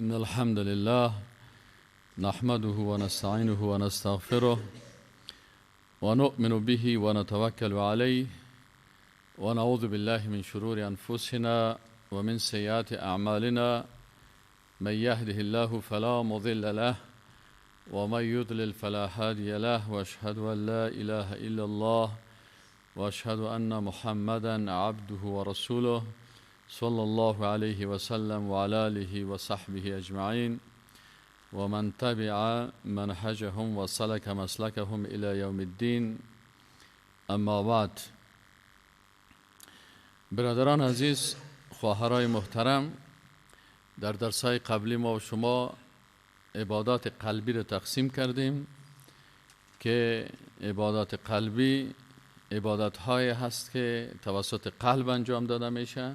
إن الحمد لله نحمده ونستعينه ونستغفره ونؤمن به ونتوكل عليه ونعوذ بالله من شرور أنفسنا ومن سيئات أعمالنا من يهده الله فلا مضل له ومن يضلل فلا هادي له وأشهد أن لا إله إلا الله وأشهد أن محمدا عبده ورسوله صلى الله عليه وسلم وعلى آله وصحبه أجمعين ومن تبع منهجهم وسلك مسلكهم إلى يوم الدين. اما بعد، برادران عزیز، خواهرای محترم، در درس‌های قبلی ما و شما عبادات قلبی رو تقسیم کردیم که عبادات قلبی عبادت‌های هست که توسط قلب انجام داده میشه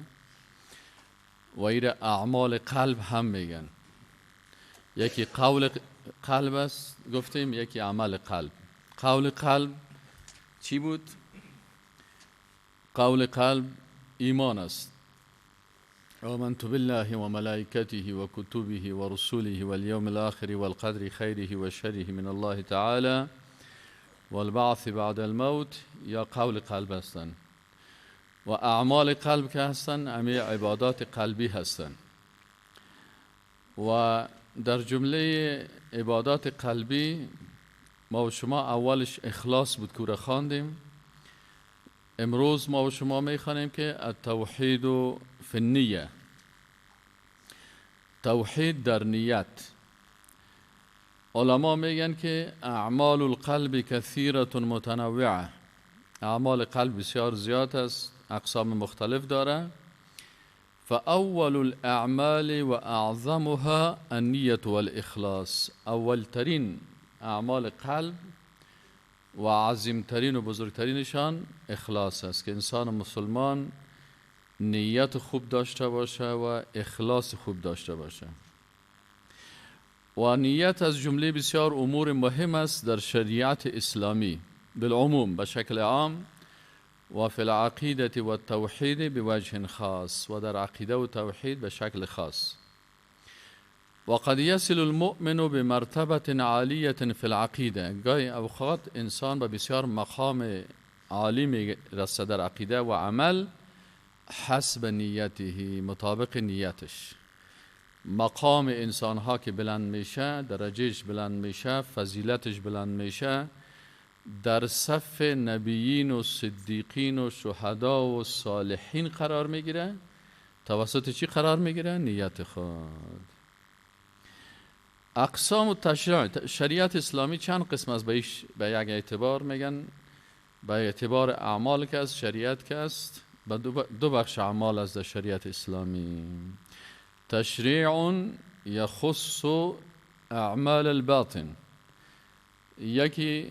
و ایره اعمال قلب هم میگن. یکی قول قلب است گفتیم، یکی عمل قلب. قول قلب چی بود؟ قول قلب ایمان است. آمنت بالله و ملائکته و کتبه و رسوله و اليوم الآخر و القدر خیره و شره من الله تعالی و البعث بعد الموت، یا قول قلب هستند. و اعمال قلب که هستند همه عبادات قلبی هستند. و در جمله عبادات قلبی ما و شما اولش اخلاص بود که را خواندیم. امروز ما و شما میخوانیم که التوحید فی النیه، توحید در نیت. علما میگن که اعمال القلب کثیرة متنوعه، اعمال قلب بسیار زیاد است، اقسام مختلف داره. فاول الاعمال و اعظمها النیة والاخلاص، اول ترین اعمال قلب و عظیمترین و بزرگترینشان اخلاص است که انسان مسلمان نیت خوب داشته باشه و اخلاص خوب داشته باشه. و نیت از جمله بسیار امور مهم است در شریعت اسلامی بالعموم، به شکل عام، و فی العقیده و التوحید بوجه خاص، و در عقیده و توحید به شکل خاص. و قد یصل المؤمن بمرتبه عالیه فی العقیده، گاهی اوقات انسان به بسیار مقام عالی میرسه در عقیده و عمل، حسب نیته، مطابق نیتش. مقام انسان ها که بلند میشه، درجهش بلند میشه، فضیلتش بلند میشه، در صف نبیین و صدیقین و شهدا و صالحین قرار میگیره. توسط چی قرار میگیره؟ نیت خود. اقسام و تشریع شریعت اسلامی چند قسم است؟ به یک اعتبار میگن، به اعتبار اعمال که است، شریعت که است، به دو بخش اعمال از در شریعت اسلامی. تشریع یخص اعمال الباطن، یکی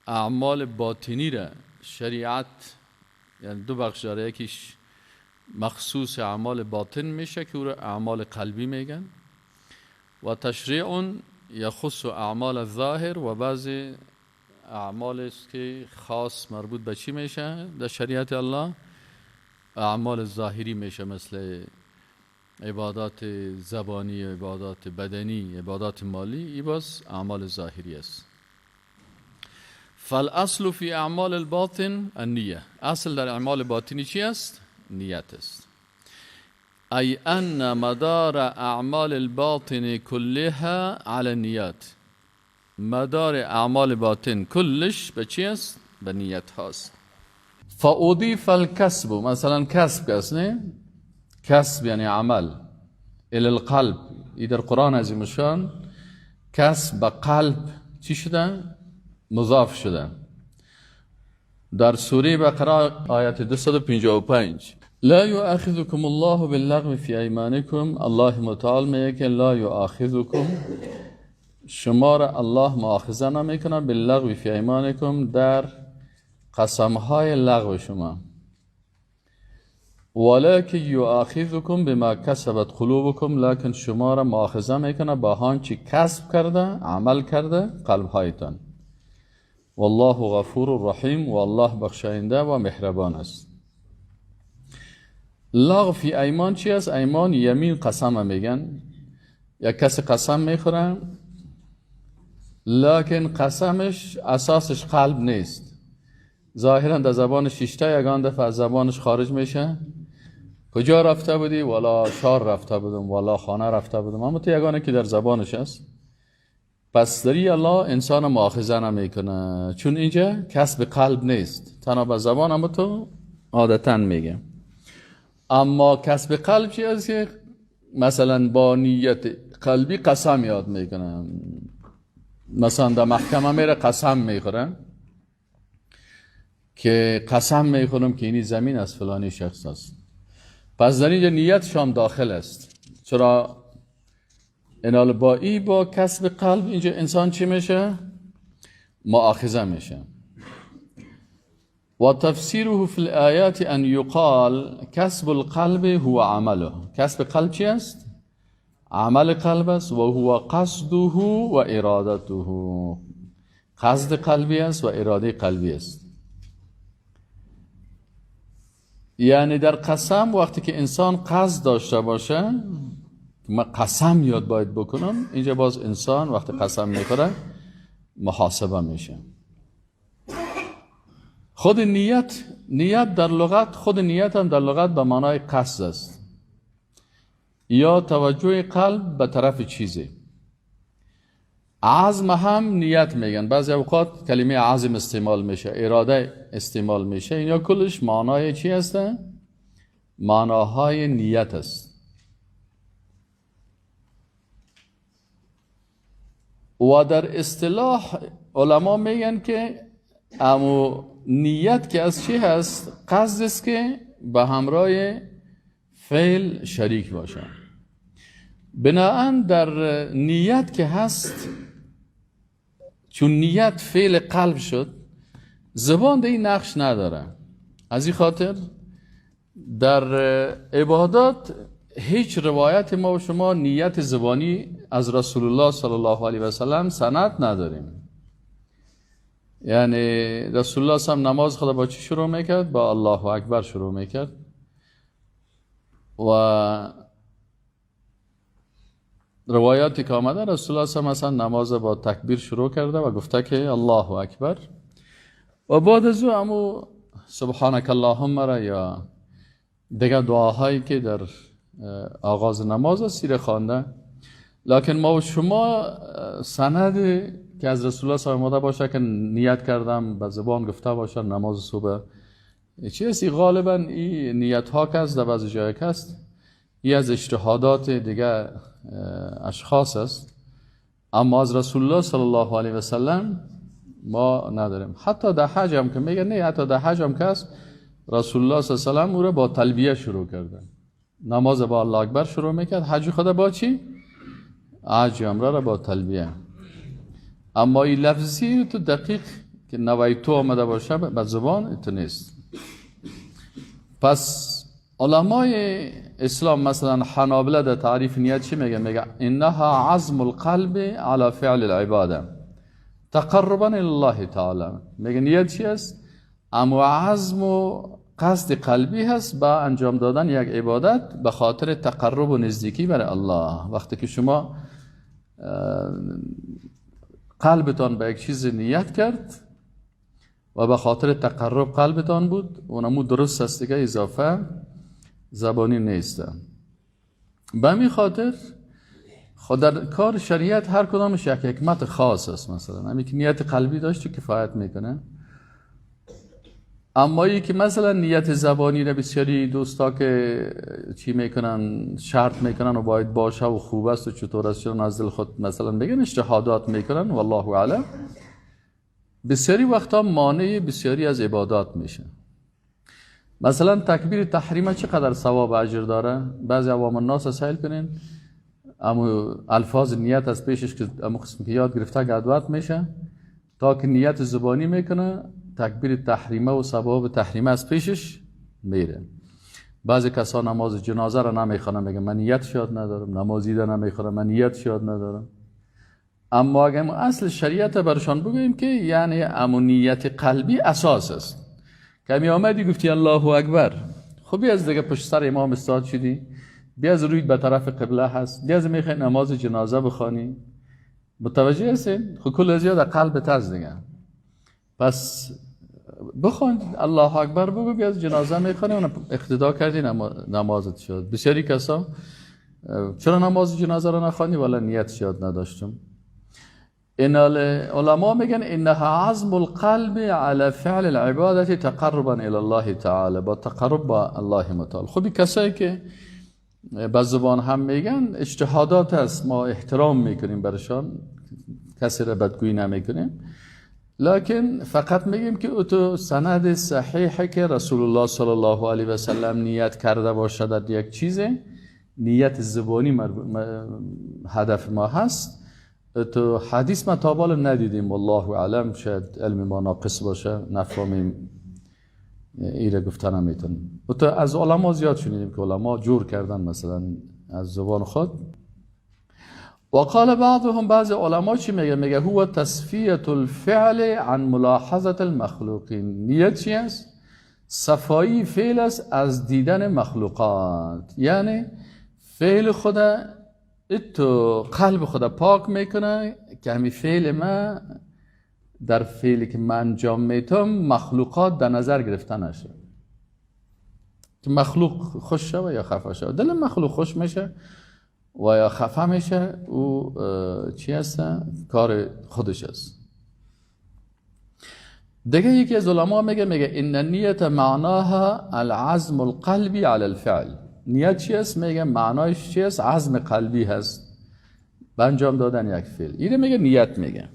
اعمال باطنی را شریعت، یعنی دو بخش داره، یکیش مخصوص اعمال باطن میشه که او را اعمال قلبی میگن، و تشریع یخص اعمال الظاهر، و بعضی اعمال است که خاص مربوط به چی میشه در شریعت الله؟ اعمال ظاهری میشه، مثل عبادات زبانی، عبادات بدنی، عبادات مالی. ای باز اعمال ظاهری است. فالاصل فی اعمال الباطن النیه، اصل در اعمال باطنی چی است؟ نیت است. ای ان مدار اعمال الباطن كلها على النیات، مدار اعمال باطن کلش به چی است؟ به نیت هاست. فاضیف الکسب، مثلا کسب است، نه؟ کسب یعنی عمل، الی القلب. ای در قرآن عظیم شان کسب به قلب چی شده؟ مضاف شده. در سوره بقره آیت 255 لا یؤاخذکم الله باللغو فی ایمانکم، الله متعال میگه که لا یؤاخذکم، شما را الله مؤاخذه نمیکنه، باللغو فی ایمانکم، در قسمهای لغو شما، ولکن یؤاخذکم بما کسبت قلوبکم، لکن شما را مؤاخذه میکنه با آنچه کسب کرده، عمل کرده قلبهایتان. والله غفور رحیم، و الله بخشاینده و مهربان است. لغو فی ایمان چی است؟ ایمان یمین قسم میگن. یک کسی قسم میخوره لکن قسمش اساسش قلب نیست، ظاهرا در زبانش شیشته یگان دفعه از زبانش خارج میشه. کجا رفته بودی؟ والا شار رفته بودم، والا خانه رفته بودم، اما تو یگانه که در زبانش است. پس داری الله انسان مؤاخذه نمیکنه، چون اینجا کسب قلب نیست، تنها به زبان اما تو عادتا میگه. اما کسب قلب چی است که مثلا با نیت قلبی قسم یاد میکنه، مثلا در محکمه میره قسم میخوره که قسم میخورم که اینی زمین از فلانی شخص است. پس در اینجا نیتش هم داخل است. چرا؟ انال با کسب قلب اینجا انسان چی میشه؟ مؤاخذه میشه. و تفسیره فی الآیات ان یقال کسب القلب هو عمله. کسب قلب چی است؟ عمل قلب است. و هو قصده و ارادته. قصد قلبی است و اراده قلبی است. یعنی در قسم وقتی که انسان قصد داشته باشه، من قسم یاد باید بکنم، اینجا باز انسان وقتی قسم میخوره محاسبه میشه. خود نیت در لغت، خود نیت هم در لغت به معنای قصد است یا توجه قلب به طرف چیزی. عزم هم نیت میگن، بعضی اوقات کلمه عزم استعمال میشه، اراده استعمال میشه. اینا کلش معنای چی هسته؟ معناهای نیت است. و در اصطلاح علما میگن که امو نیت که از چی هست؟ قصد است که به همراه فعل شریک باشه. بناهن در نیت که هست، چون نیت فعل قلب شد، زبان در این نقش نداره. از این خاطر در عبادات هیچ روایت ما و شما نیت زبانی از رسول الله صلی الله علیه و سلم سند نداریم. یعنی رسول الله صلی نماز خدا با چی شروع میکرد؟ با الله اکبر شروع میکرد. و روایاتی که آمده رسول الله صلی الله علیه و سلم نماز با تکبیر شروع کرده و گفته که الله اکبر، و بعد از او همو سبحانك اللهم را یا دیگر دعاهایی که در آغاز نماز سیر خوانده. لکن ما و شما سند که از رسول الله صلی الله علیه و باشه که نیت کردم به زبان گفته باشه نماز صبح چیزی، غالبا این نیت ها که از در بعض جای که است این از اجتهادات دیگه اشخاص است، اما از رسول الله صلی الله علیه و سلم ما نداریم. حتی در حج هم که میگه نه، حتی در حج هم که است رسول الله صلی الله علیه و سلم او را با تلبیه شروع کرده، نماز با الله اکبر شروع میکرد، حج خدا با چی؟ حج عمره را با تلبیه. اما این لفظی تو دقیق که نویتو آمده باشه به زبان تو نیست. پس علمای اسلام مثلا حنابلة در تعریف نیت چی میگه؟ میگه انها عزم القلب على فعل العباده تقربا الى الله تعالی. میگه نیت چی است؟ اما عزم و قصد قلبی هست با انجام دادن یک عبادت به خاطر تقرب و نزدیکی برای الله. وقتی که شما قلبتان به یک چیز نیت کرد و به خاطر تقرب قلبتان بود، اونمو درست است دیگه، اضافه زبانی نیست. به همین خاطر خود در کار شریعت هر کدامش یک حکمت خاص است. مثلا همین که نیت قلبی داشت کفایت میکنه، اما ای که مثلا نیت زبانی را بسیاری دوستا که چی میکنن شرط میکنن و باید باشه و خوب است و چطور است چون از دل خود مثلا بگن اجتهادات میکنن، والله اعلم، بسیاری وقتا مانع بسیاری از عبادات میشه. مثلا تکبیر تحریم چقدر ثواب و اجر داره؟ بعضی عوام الناس سائل کنین، اما الفاظ نیت از پیشش که اما قسم که یاد گرفته گدوات میشه تا که نیت زبانی میکنه، تکبیر تحریمه و ثواب تحریمه از پیشش میره. بعضی کسان نماز جنازه را نمیخوانن، میگن من نیت یاد ندارم، نماز عید نمیخوانم من نیت یاد ندارم. اما اگه ما اصل شریعت برشان بگوییم که یعنی امو نیت قلبی اساس است. کمی آمدی گفتی الله اکبر، خب بیا از دیگه پشت سر امام استاد شدی، بیا از روی به طرف قبله هست، بیا از میخوای نماز جنازه بخوانی، متوجه هستین؟ خب کل زیاد قلبت هست دیگه. پس بخوان الله اکبر بگو، بیا از جنازه میخوانی، اون اقتدا کردی نمازت شد. بسیاری کسا چرا نماز جنازه رو نخوانی؟ ولی نیت یاد نداشتم. این علماء میگن انها عزم القلب على فعل العباده تقربا الى الله تعالی، با تقرب با الله متعال. خب کسایی که به زبان هم میگن اجتهادات است، ما احترام میکنیم برشان، کسی را بدگویی نمیکنیم، لکن فقط میگیم که تو سند صحیحه که رسول الله صلی الله علیه و سلم نیت کرده باشد یک چیزه، نیت زبانی هدف ما هست. تو حدیث ما تا بالا ندیدیم، والله اعلم، شاید علم ما ناقص باشه نفهمیم، ایره گفتن نمیتونیم. تو از علما زیاد شنیدیم که علما جور کردن مثلا از زبان خود. وقال بعضهم، بعض علما چی میگه هو تصفیه الفعل عن ملاحظه المخلوقین. نیت چی است؟ صفایی فعل است از دیدن مخلوقات، یعنی فعل خدا تو قلب خدا پاک میکنه که همین فعل ما در فعلی که من انجام میتم مخلوقات در نظر گرفته نشه، که مخلوق خوش شوه یا خفه شوه. دل مخلوق خوش میشه و یا خفه میشه، او چی هست؟ کار خودش است. دیگه یکی از علما میگه ان نیت معناها العزم القلبی علی الفعل. نیت چی است؟ میگه معنایش چی است؟ عزم قلبی هست به انجام دادن یک فعل. اینه میگه نیت. میگه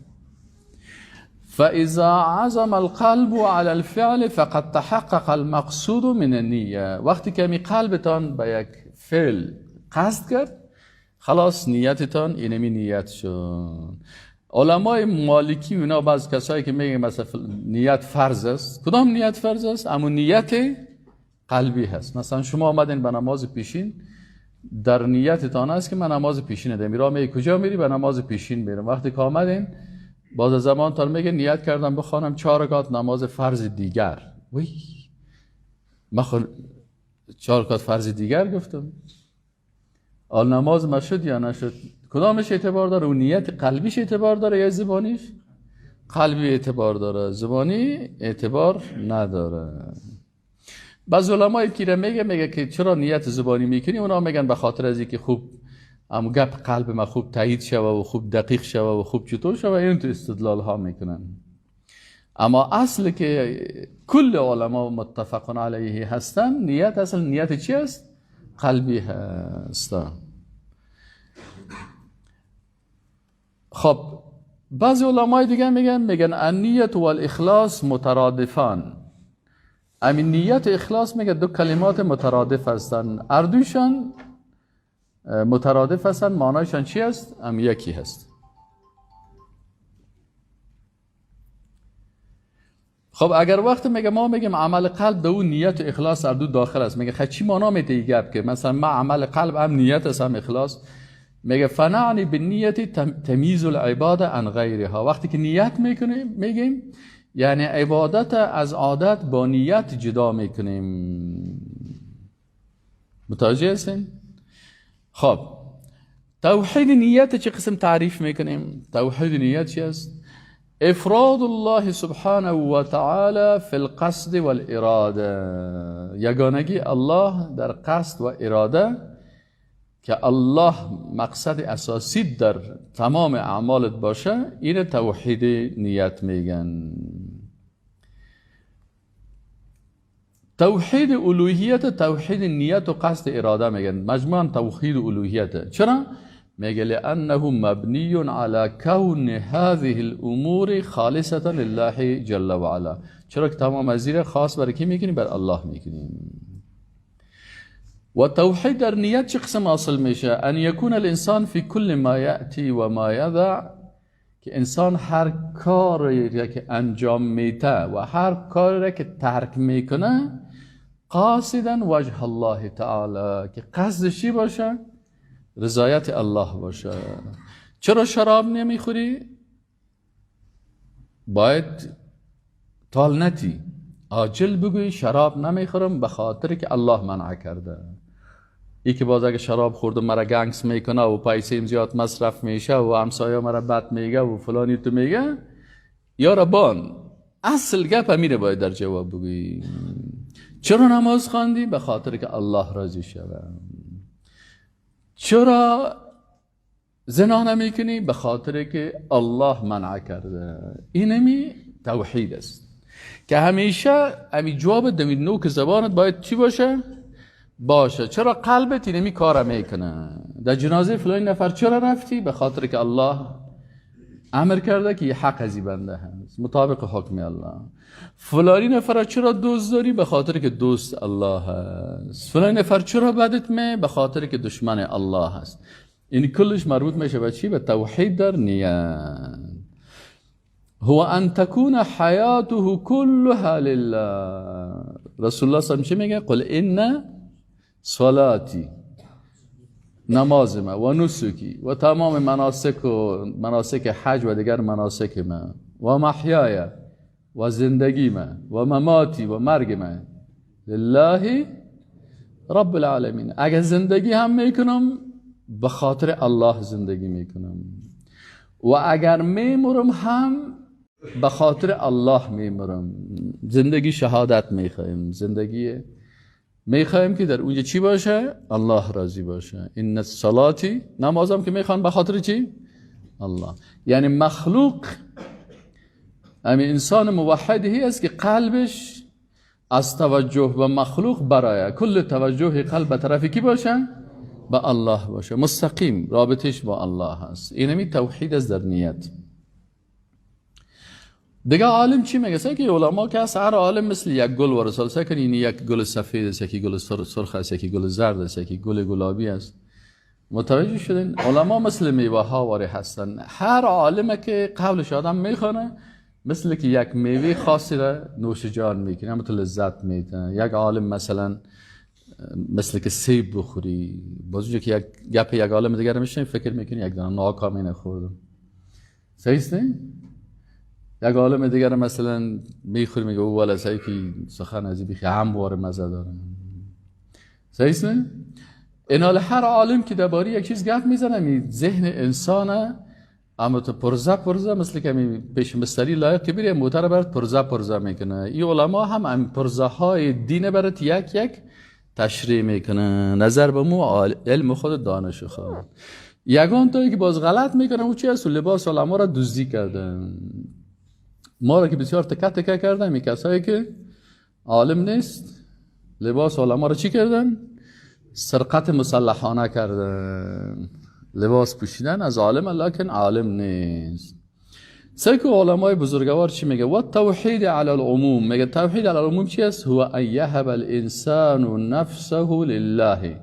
فاذا عزم القلب على الفعل فقد تحقق المقصود من النیه. وقتی که می قلبتان به یک فعل قصد کرد، خلاص نیتتان اینمی نیت شد. علمای مالکی و اینا بعض کسایی که میگن مثلا نیت فرض است، کدام نیت فرض است؟ اما نیت قلبی هست. مثلا شما آمدین به نماز پیشین، در نیتتان است که من نماز پیشین ادم میرم، میگی کجا میری؟ به نماز پیشین میرم. وقتی که آمدین باز زمان تا میگه نیت کردم بخوانم 4 رکعت نماز فرض دیگر. وی من 4 رکعت فرض دیگر گفتم، آل نماز ما شد یا نشد؟ کدامش اعتبار داره؟ اون نیت قلبیش اعتبار داره یا زبانیش؟ قلبی اعتبار داره، زبانی اعتبار نداره. بعض علمای پیره میگه که چرا نیت زبانی میکنی؟ اونا میگن به خاطر از اینکه خوب ام گپ قلب ما خوب تایید شوه و خوب دقیق شوه و خوب چطور شوه، این تو استدلال ها میکنن. اما اصل که کل علما متفقون علیه هستن، نیت اصل نیت چی است؟ قلبی هست. خب بعضی علمای دیگه میگن النیت و الاخلاص مترادفان. امین نیت اخلاص میگه دو کلمات مترادف هستن، اردوشان مترادف هستن، معنایشان چی است؟ یکی هست. خب اگر وقت میگه ما میگیم عمل قلب به اون نیت و اخلاص اردو داخل است، میگه خب چی معنا میده این گپ که مثلا ما عمل قلب هم نیت است هم اخلاص؟ میگه فنعنی بالنیت تمییز العباده عن غیرها. وقتی که نیت میکنیم میگیم یعنی عبادت از عادت با نیت جدا میکنیم. متوجه هستین؟ خب توحید نیت چه قسم تعریف میکنیم؟ توحید نیت چی است؟ افراد الله سبحانه و تعالی فی القصد والاراده. یگانگی الله در قصد و اراده، که الله مقصد اساسی در تمام اعمالت باشه، این توحید نیت میگن. توحید الوهیت، توحید نیت و قصد اراده میگن، مجموعاً توحید الوهیت. چرا؟ میگه لانه مبنی علی کون هذه الامور خالصه لله جل و علا. چرا که تمام از زیر خاص برای کی میکنیم؟ بر الله میکنیم. و توحید در نیت چه قسم حاصل میشه؟ ان یکون الانسان فی کل ما یأتی و ما یضع، که انسان هر کاری که انجام میده و هر کاری که ترک میکنه قاصدا وجه الله تعالی، که قصدش چی باشه؟ رضایت الله باشه. چرا شراب نمیخوری؟ باید تال نتی. عاجل بگوی شراب نمیخورم به خاطر که الله منع کرده. ای که باز اگه شراب خورد و مرا گنگس میکنه و پیسیم زیاد مصرف میشه و همسایه مرا بد میگه و فلانی تو میگه، یا ربان اصل گپ میره باید در جواب بگوی چرا نماز خواندی؟ به خاطر که الله راضی شود. چرا زنا نمیکنی؟ به خاطر که الله منع کرده. اینمی توحید است که همیشه امی جواب دمی نوک زبانت باید چی باشه. چرا قلبت اینمی کار میکنه؟ در جنازه فلانی نفر چرا رفتی؟ به خاطر که الله امر کرده که یه حق ازی بنده هست مطابق حکم الله. فلانی نفر چرا دوست داری؟ به خاطر که دوست الله هست. فلانی نفر چرا بدت به خاطر که دشمن الله هست. این کلش مربوط میشه به چی؟ به توحید در نیت. هو ان تكون حیاته كلها لله. رسول الله صلی الله علیه و میگه قل ان صلاتی، نماز ما و نسکی و تمام مناسک حج و دیگر مناسک ما و محیای و زندگی ما و مماتی و مرگ ما لله رب العالمین. اگر زندگی هم میکنم به خاطر الله زندگی میکنم و اگر میمرم هم به خاطر الله میمرم. زندگی شهادت میخوایم، زندگی میخوایم که در اونجا چی باشه؟ الله راضی باشه. این صلاتی، نمازم که میخوان به خاطر چی؟ الله. یعنی مخلوق همین انسان موحدی است که قلبش از توجه به مخلوق برای کل توجه قلب به طرف کی باشه؟ به الله باشه، مستقیم رابطش با الله هست. اینمی توحید از در نیت. دیگه عالم چی میگه؟ که علما که هر عالم مثل یک گل و رسال سکن، این یک گل سفید است، یکی گل سرخ است، یکی گل زرد است، یکی گل گلابی است. متوجه شدین؟ علما مثل میوه ها واره هستن. هر عالمه که قولش آدم میخونه مثل که یک میوه خاصی را نوش جان میکنه، هم تو لذت میده. یک عالم مثلا مثل که سیب بخوری، بازوجه که یک گپ یک عالم دیگر میشنی فکر میکنی یک دانه ناکامی نخوردم. صحیح است نه؟ یک عالم دیگر مثلا میخوری میگه او والا صحیح که سخن ازی بیخی همواره مزه داره. صحیح است نه؟ این حال هر عالم که درباره یک چیز گپ میزنه می ذهن انسانه، اما تو پرزه مثل که می پیش مستری لایق که بری موتر برات پرزه میکنه. این علما هم پرزه های دین برات یک تشریح میکنه نظر به مو علم خود دانش خود. یگان تایی که باز غلط میکنه او چی است؟ لباس علما را دزدی کردن. ما را که بسیار تکه کردن، می کسایی که عالم نیست لباس علما را چی کردن؟ سرقت مسلحانه کردن. لباس پوشیدن از عالم لکن عالم نیست. سیکو علمای بزرگوار چی میگه؟ و توحید علی العموم. میگه توحید علی العموم چی است؟ هو ان یهب الانسان نفسه لله.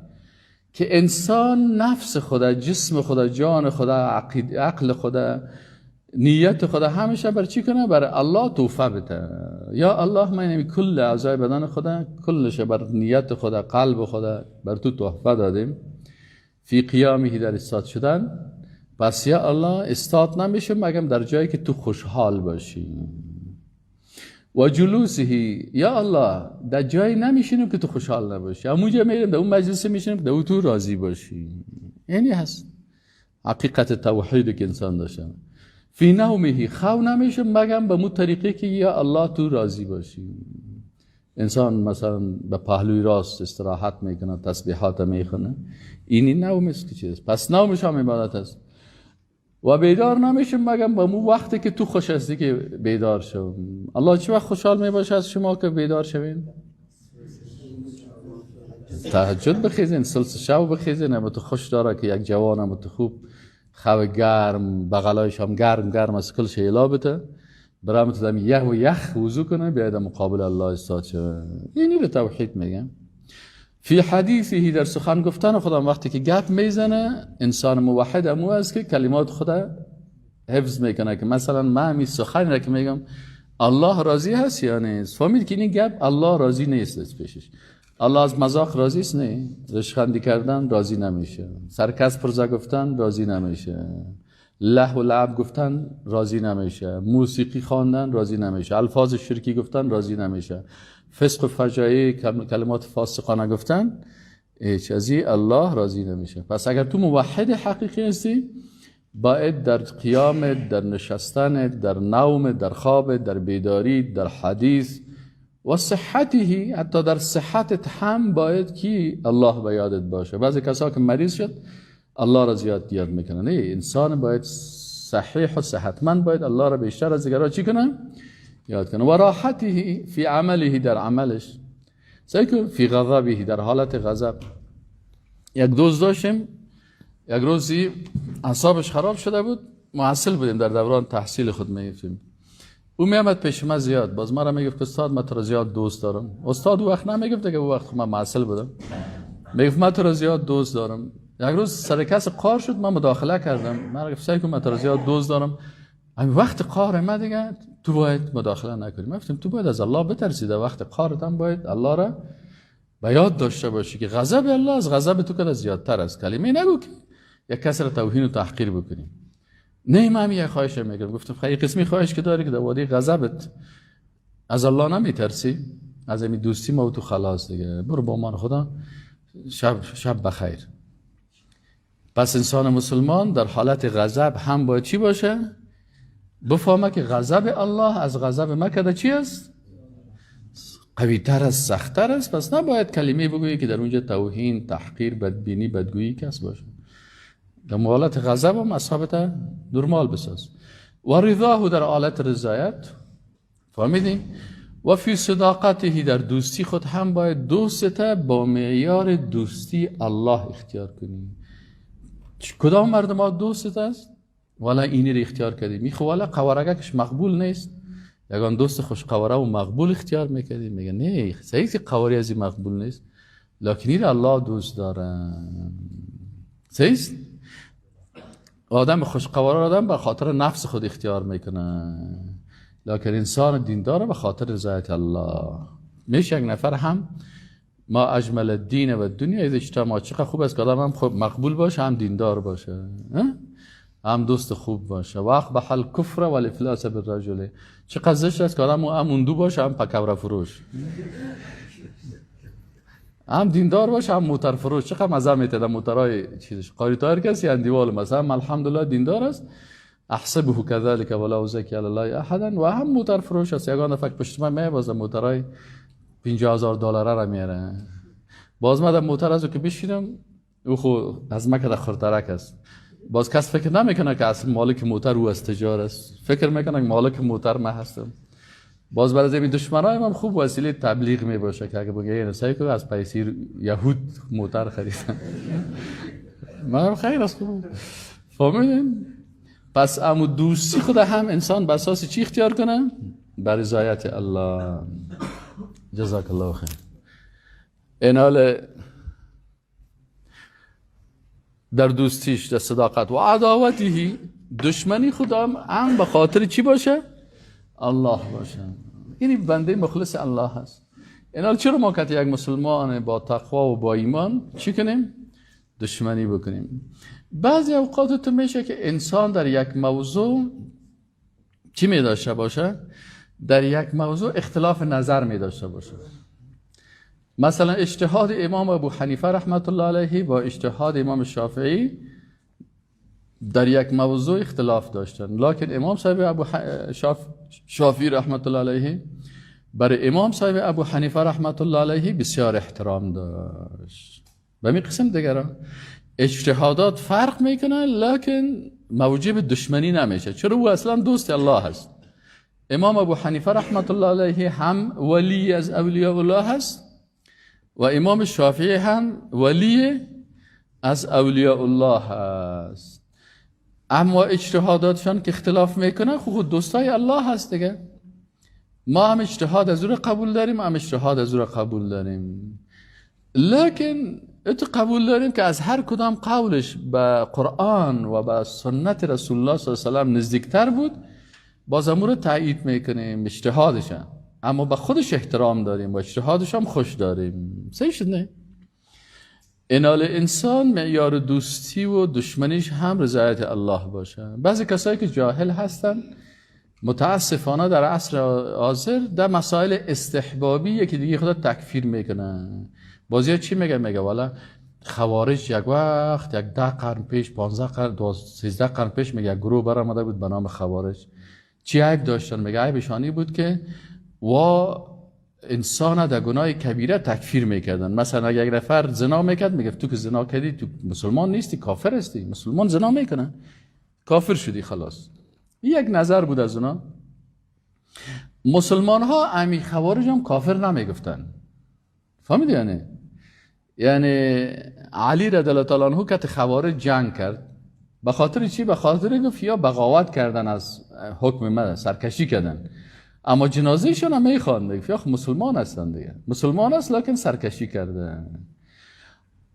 که انسان نفس خدا، جسم خدا، جان خدا، عقل خدا، نیت خدا همیشه بر چی کنه؟ بر الله توفه بده. یا الله من کل اعضای بدن خدا کلش بر نیت خدا، قلب خدا بر تو تحفه دادیم. فی قیامه در استاد شدن. پس یا الله استاد نمیشه مگر در جایی که تو خوشحال باشی. و جلوسه، یا الله در جایی نمیشینیم که تو خوشحال نباشی. همونجا میریم در اون مجلس میشینیم که در تو راضی باشی. یعنی هست حقیقت توحید که انسان داشته. فی نومه خو نمیشه مگر به مو طریقی که یا الله تو راضی باشی. انسان مثلا به پهلوی راست استراحت میکنه، تسبیحات میخونه، اینی نوم است که چیز. پس نومش هم عبادت است. و بیدار نمیشه مگر به مو وقتی که تو خوش هستی که بیدار شو. الله چه وقت خوشحال میباشه از شما که بیدار شوین؟ تهجد بخیزین، سلس شب بخیزین. اما تو خوش داره که یک جوان اما تو خوب خو گرم بغلایش هم گرم از کل شیلا بته برام تو دم یه و یخ وضو کنه بیاید مقابل الله استاد شوه. اینی رو توحید میگم. فی حدیثی در سخن گفتن خدا وقتی که گپ میزنه انسان موحد امو است که کلمات خدا حفظ میکنه. که مثلا من همین سخن را که میگم الله راضی هست یا نیست؟ فهمید که این گپ الله راضی نیست از پیشش. الله از مذاق راضی است؟ نه. رشخندی کردن راضی نمیشه. سرکس پرزا گفتن راضی نمیشه. لهو و لعب گفتن راضی نمیشه، موسیقی خواندن راضی نمیشه، الفاظ شرکی گفتن راضی نمیشه، فسق و فجایع کلمات فاسقانه گفتن هیچ ازی الله راضی نمیشه. پس اگر تو موحد حقیقی هستی باید در قیام، در نشستن، در نوم، در خواب، در بیداری، در حدیث و صحتی، حتی در صحتت هم باید که الله به یادت باشه. بعضی کسا که مریض شد الله را زیاد یاد میکنه. نه، انسان باید صحیح و صحتمند باید الله را بیشتر از دیگرها چی کنه؟ یاد کنه. و راحته فی عمله، در عملش. سیکو فی غضبه، در حالت غضب. یک دوست داشتیم، یک روزی اعصابش خراب شده بود، محصل بودیم در دوران تحصیل خود میگفتیم. او میامد پیش من زیاد، باز ما را میگفت استاد من تو را زیاد دوست دارم. استاد او وقت نمیگفت که او وقت من محصل بودم، میگفت من تو را زیاد دوست دارم. یک روز سر کس قار شد، من مداخله کردم، من گفت سعی کن من تو را زیاد دوست دارم، همین وقت قار ما دیگه تو باید مداخله نکنی. من گفتم تو باید از الله بترسی، در وقت قارت هم باید الله را به یاد داشته باشی که غضب الله از غضب تو کده زیادتر است. کلمه نگو که یک کس را توهین و تحقیر بکنی. نه، من یک خواهش میگم، گفتم خیلی قسمی خواهش که داری که در وادی غضبت از الله نمیترسی، از این دوستی ما و تو خلاص دیگه، برو با من خدا شب بخیر. پس انسان مسلمان در حالت غضب هم باید چی باشه؟ بفهمه که غضب الله از غضب ما کده چی است؟ قوی تر است، سخت تر است. پس نباید کلمه بگویی که در اونجا توهین، تحقیر، بدبینی، بدگویی کس باشه. در حالت غضب هم اصحابت نرمال بساز. و رضاه، در حالت رضایت. فهمیدین؟ و فی صداقته، در دوستی خود هم باید دوستت با معیار دوستی الله اختیار کنی. کدام مردم ها دوستت است؟ والا اینی رو اختیار کردی. میخوا والا قوارگه کش مقبول نیست، یگان دوست خوش قواره و مقبول اختیار میکردی. میگه نه، صحیح که قواری ازی مقبول نیست، لیکن این الله دوست داره. صحیح؟ آدم خوش قواره آدم به خاطر نفس خود اختیار میکنه، لیکن انسان دیندار به خاطر رضایت الله. میشه یک نفر هم ما اجمل الدین و دنیا از اجتماع، چقدر خوب است که آدم هم خوب مقبول باشه، هم دیندار باشه، هم دوست خوب باشه. و اقبح الکفر و الافلاس بالرجل، چقدر زشت است که آدم هم اندو باشه، هم پکوره فروش، هم دیندار باشه، هم موتر فروش. چقدر مزه میده موترای چیزش قاری تایر کسی اندیوال مثلا الحمدلله دیندار است، احسبه كذلك ولا ازكي على الله احدا. و هم موتر فروش است، یگان فک پشت من میبازه موترای $50,000 را میاره. باز من در موتر از او که بشیدم، او خو از مکه در خورترک است. باز کس فکر نمیکنه که اصل مالک موتر او است، تجار است، فکر میکنه که مالک موتر من هستم. باز برای این دشمنای من خوب وسیله تبلیغ میباشه که اگه بگه نسایی که از پیسیر یهود موتر خریدن من خیر است. خوب فهمیدین؟ پس امو دوستی خود هم انسان به اساس چی اختیار کنه؟ بر رضایت الله. جزاک الله خیر. این حال در دوستیش، در صداقت و عداوتی، دشمنی خودم هم به خاطر چی باشه؟ الله باشه. یعنی بنده مخلص الله هست. این حال چرا ما که یک مسلمان با تقوا و با ایمان چی کنیم؟ دشمنی بکنیم. بعضی اوقات تو میشه که انسان در یک موضوع چی می داشته باشه؟ در یک موضوع اختلاف نظر می داشته باشه. مثلا اجتهاد امام ابو حنیفه رحمت الله علیه با اجتهاد امام شافعی در یک موضوع اختلاف داشتن، لکن امام صاحب ابو شافعی رحمت الله علیه برای امام صاحب ابو حنیفه رحمت الله علیه بسیار احترام داشت. به می قسم دیگران اجتهادات فرق میکنه، لکن موجب دشمنی نمیشه. چرا؟ او اصلا دوست الله هست. امام ابو حنیفه رحمت الله علیه هم ولی از اولیاء الله هست و امام شافعی هم ولی از اولیاء الله هست. اما اجتهاداتشان که اختلاف میکنه خود دوستای الله هست دیگه. ما هم اجتهاد از او قبول داریم، هم اجتهاد از او قبول داریم، لکن اتو قبول داریم که از هر کدام قولش به قرآن و به سنت رسول الله صلی الله علیه و سلم نزدیکتر بود، باز امور تایید میکنیم اجتهادش، اما به خودش احترام داریم و اجتهادش هم خوش داریم. صحیح شد نه؟ اینال انسان معیار دوستی و دشمنیش هم رضایت الله باشه. بعضی کسایی که جاهل هستن متاسفانه در عصر حاضر در مسائل استحبابی که دیگه خدا تکفیر میکنن. بازی چی میگه والا خوارج یک وقت یک 10 قرن پیش 15 قرن 13 قرن پیش میگه گروه برآمده بود به نام خوارج. چی عیب داشتن؟ میگه عیبشانی بود که انسان در گناه کبیره تکفیر میکردن. مثلا اگه یک نفر زنا میکرد میگه تو که زنا کردی تو مسلمان نیستی، کافر هستی. مسلمان زنا میکنه کافر شدی خلاص. یک نظر بود از اونا. مسلمان ها امی خوارج هم کافر نمیگفتن. فهمیدی یعنی علی رضی الله تعالی عنه که خوارج جنگ کرد به خاطر چی؟ به خاطر گفت یا بغاوت کردن از حکم من، سرکشی کردن، اما جنازهشون هم میخواند یا مسلمان هستن دیگه، مسلمان است لکن سرکشی کردن.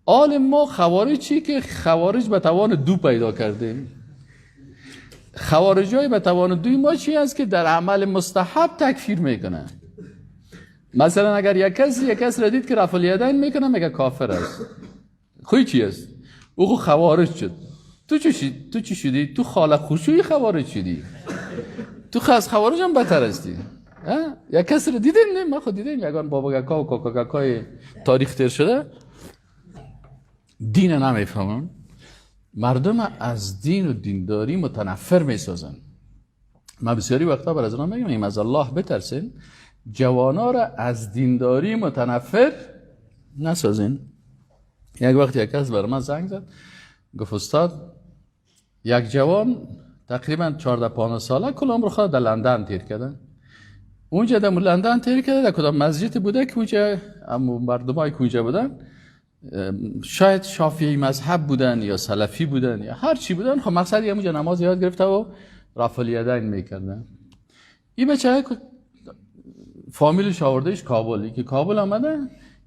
آل ما خوارج چی که خوارج به توان دو پیدا کردیم. خوارج های به توان دوی ما چی است که در عمل مستحب تکفیر میکنه. مثلا اگر یک کس را دید که رفع الیدین میکنه میگه کافر است. خوی چی است؟ او خوارج شد. تو چی شدی؟ تو خالق خشوعی خوارج شدی. تو خاص خوارج هم بدتر هستی. یک کس را دیدین؟ نه من خود دیدین یگان بابا گکا و کاکا گکای تاریخ تیر شده دین نمیفهمن. مردم از دین و دینداری متنفر میسازن. من بسیاری وقتا بر از اونا میگم از الله بترسین، جوانا را از دینداری متنفر نسازین. یک وقت یک کس بر من زنگ زد گفت استاد یک جوان تقریبا 14-15 ساله کل عمر خود در لندن تیر کردن. اونجا در لندن تیر کرده در کدام مسجد بوده که اونجا مردمای که اونجا بودن شاید شافعی مذهب بودن یا سلفی بودن یا هر چی بودن. خب مقصد اونجا نماز یاد گرفته و رفع الیدین میکردن. این بچه فامیلش آوردهش کابل. که کابل آمده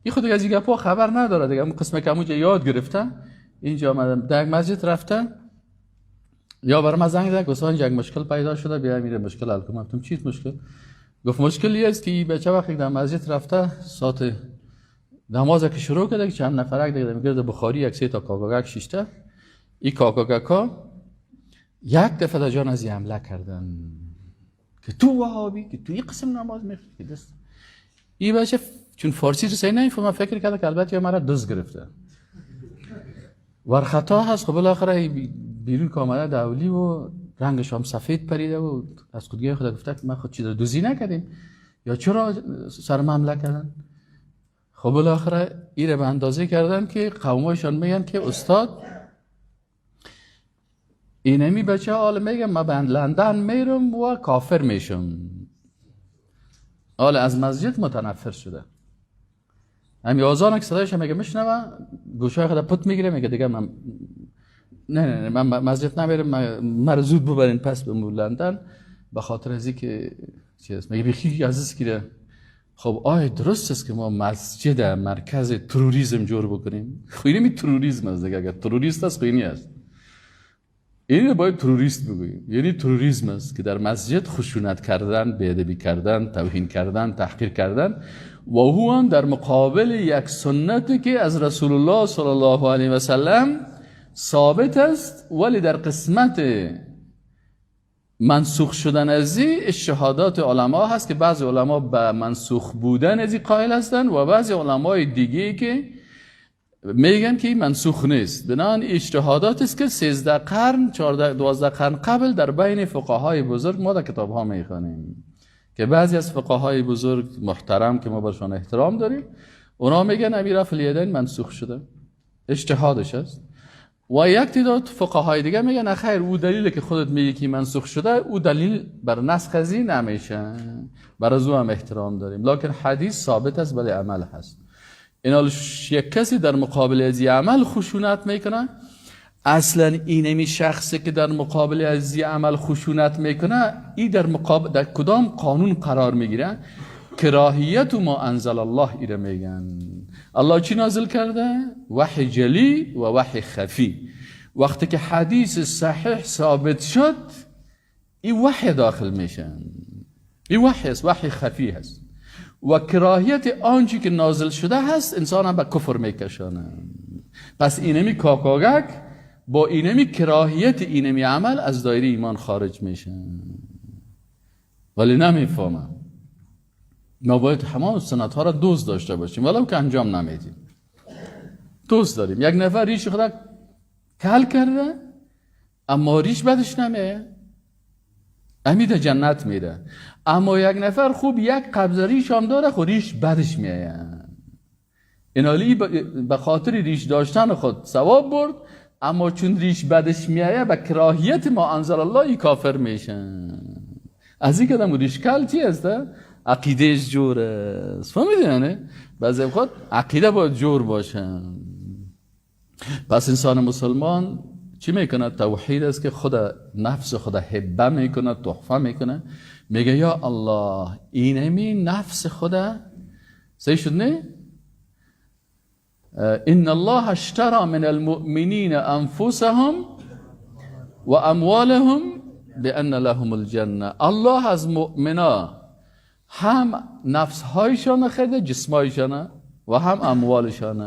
این خود از این گپا خبر نداره دیگه. اون قسمه که اونجا یاد گرفته اینجا آمدن در مسجد رفتن یا برام زنگ زد گفت یک مشکل پیدا شده بیا میره مشکل حل کنم. گفتم چیه مشکل؟ گفت مشکلی است که این بچه وقتی در مسجد رفته ساعت نماز که شروع کرده که چند نفرک دیگه میگرده بخاری یک سه تا کاکاگک شیشته این کاکاگکا یک دفعه در جان از حمله کردن که تو وهابی که تو این قسم نماز میخونی دست. این بچه چون فارسی رو صحیح نمیفهمه فکر کرده که البته مرا دزد گرفته ور خطا هست. خب بالاخره بیرون که آمده دولی و رنگش هم سفید پریده و از خودگی خدا گفته که من خود چیز دوزی نکردیم یا چرا سرم حمله کردن. خب بالاخره ایره به اندازه کردن که قومایشان میگن که استاد اینمی بچه حال میگم من به لندن میرم و کافر میشم. حال از مسجد متنفر شده. همین آزان که صدایش میگه میشنوه گوشای خدا پت میگیره میگه دیگه من نه من مسجد نمیرم من زود ببرین پس به لندن به خاطر از اینکه چیز میگه بخی عزیز کیره. خب درست است که ما مسجد مرکز تروریسم جور بکنیم. خوینی می تروریسم است دیگه. اگر تروریست است خوینی است این باید تروریست بگوییم. یعنی تروریسم است که در مسجد خشونت کردن، بی‌ادبی کردن، توهین کردن، تحقیر کردن و او هم در مقابل یک سنتی که از رسول الله صلی الله علیه و سلم ثابت است ولی در قسمت منسوخ شدن از این اجتهادات علما هست که بعضی علما به منسوخ بودن از این قائل هستند و بعضی علمای دیگه که میگن که این منسوخ نیست. بنابراین اجتهادات است که 13 قرن 12 قرن قبل در بین فقهای بزرگ ما در کتاب ها میخوانیم که بعضی از فقهای بزرگ محترم که ما برشان احترام داریم اونا میگن امیر رفع الیدین منسوخ شده، اجتهادش است. و یک تعداد فقهای دیگه میگن نه خیر او دلیلی که خودت میگی که منسوخ شده او دلیل بر نسخ از این نمیشه، بر از او هم احترام داریم، لکن حدیث ثابت است ولی عمل هست. اینال یک کسی در مقابل از این عمل خشونت میکنه، اصلا اینمی شخصی که در مقابل از این عمل خشونت میکنه این در مقابل در کدام قانون قرار میگیره؟ کراهیت ما انزل الله ایره میگن. الله چی نازل کرده؟ وحی جلی و وحی خفی. وقتی که حدیث صحیح ثابت شد این وحی داخل میشن، این وحی است، وحی خفی هست و کراهیت آنچه که نازل شده هست انسان هم به کفر میکشانه. پس اینمی کاکاگک با اینمی کراهیت اینمی عمل از دایره ایمان خارج میشن، ولی نمیفهمم. ما باید همه سنت ها را دوست داشته باشیم ولو که انجام نمیدیم. دوست داریم. یک نفر ریش خدا کل کرده اما ریش بدش نمیه، امید جنت میره. اما یک نفر خوب یک قبض ریش هم داره خود ریش بدش میه، اینالی به خاطر ریش داشتن خود ثواب برد، اما چون ریش بدش میایه به کراهیت ما انزل الله کافر میشن. از این کدام ریش کل چی است؟ عقیدهش جور است. فهمیدین نه؟ بعضی وقت عقیده باید جور باشه. پس انسان مسلمان چی میکنه؟ توحید است که خدا نفس خدا حبه میکنه، تحفه میکنه، میگه یا الله اینمی نفس خدا صحیح شد نه؟ ان الله اشترى من المؤمنین انفسهم و اموالهم بان لهم الجنه. الله از مؤمنا هم نفسهایشان خریده، جسمایشان و هم اموالشان.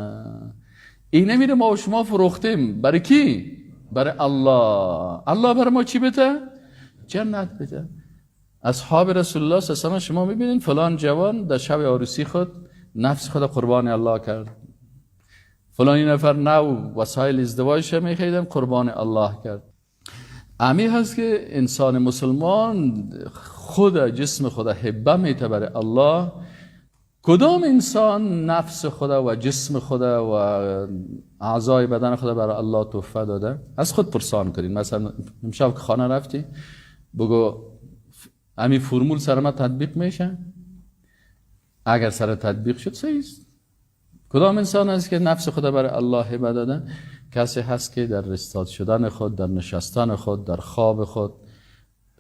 این میره ما و شما فروختیم برای کی؟ برای الله. الله برای ما چی بده؟ جنت بده. اصحاب رسول الله صلی الله علیه و شما میبینید فلان جوان در شب عروسی خود نفس خود قربان الله کرد، فلانی نفر نو وسایل ازدواجش میخریدن قربان الله کرد. امی هست که انسان مسلمان خود جسم خدا حبه میته برای الله. کدام انسان نفس خدا و جسم خدا و اعضای بدن خدا برای الله تحفه داده؟ از خود پرسان کنید. مثلا امشب که خانه رفتی بگو امی فرمول سر ما تطبیق میشه؟ اگر سر تطبیق شد صحیح است. کدام انسان است که نفس خدا برای الله هبه داده؟ کسی هست که در رستاد شدن خود، در نشستن خود، در خواب خود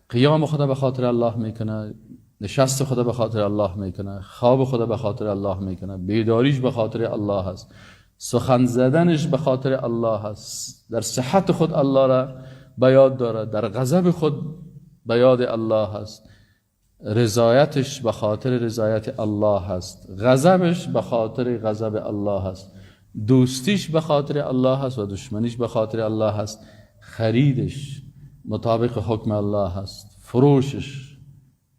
قیام خدا به خاطر الله میکنه، نشست خدا به خاطر الله میکنه، خواب خدا به خاطر الله میکنه، بیداریش به خاطر الله هست، سخن زدنش به خاطر الله هست، در صحت خود الله را به یاد داره، در غضب خود به یاد الله هست، رضایتش به خاطر رضایت الله هست، غضبش به خاطر غضب الله هست، دوستیش به خاطر الله هست و دشمنیش به خاطر الله هست، خریدش مطابق حکم الله هست، فروشش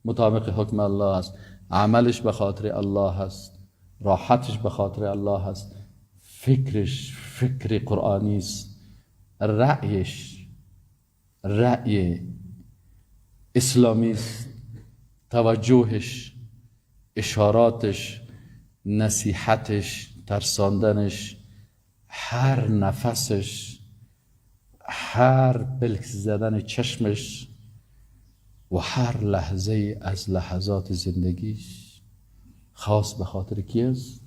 مطابق حکم الله هست، عملش به خاطر الله هست، راحتش به خاطر الله هست، فکرش فکر قرآنی است، رأیش رأی اسلامی است، توجهش، اشاراتش، نصیحتش، ترساندنش، هر نفسش، هر پلک زدن چشمش و هر لحظه از لحظات زندگیش خاص به خاطر کی است؟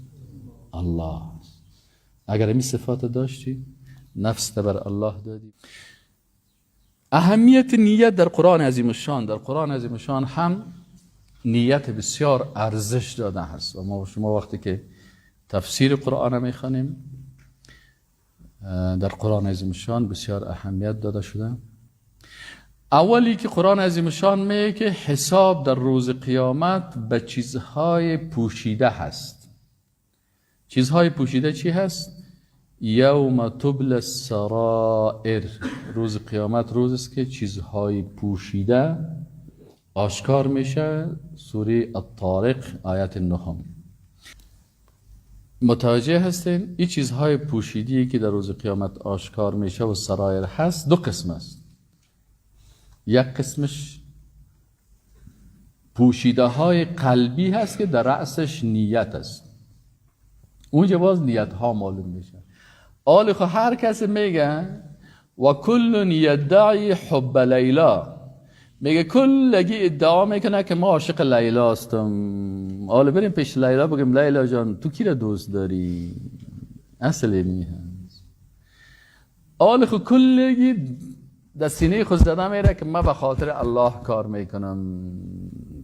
الله. اگر این صفات داشتی نفس بر الله دادی. اهمیت نیت در قرآن عظیم الشان، در قرآن عظیم الشان هم نیت بسیار ارزش داده هست و ما شما وقتی که تفسیر قرآن میخوانیم در قرآن عظیم الشان بسیار اهمیت داده شده. اولی که قرآن عظیم الشان میگه که حساب در روز قیامت به چیزهای پوشیده هست. چیزهای پوشیده چی هست؟ یوم تبل السرائر، روز قیامت روز است که چیزهای پوشیده آشکار میشه. سوره الطارق آیت 9. متوجه هستین این چیزهای پوشیدی که در روز قیامت آشکار میشه و سرایر هست دو قسم است. یک قسمش پوشیده های قلبی هست که در رأسش نیت است، اونجا باز نیت ها معلوم میشه. آلخو هر کسی میگه و کل یدعی حب لیلا، میگه کلگی ادعا میکنه که ما عاشق لیلا هستم. حالا بریم پیش لیلا بگیم لیلا جان تو کی را دوست داری؟ اصل می هست. آلخو کلگی در سینه خود زده میره که من به خاطر الله کار میکنم،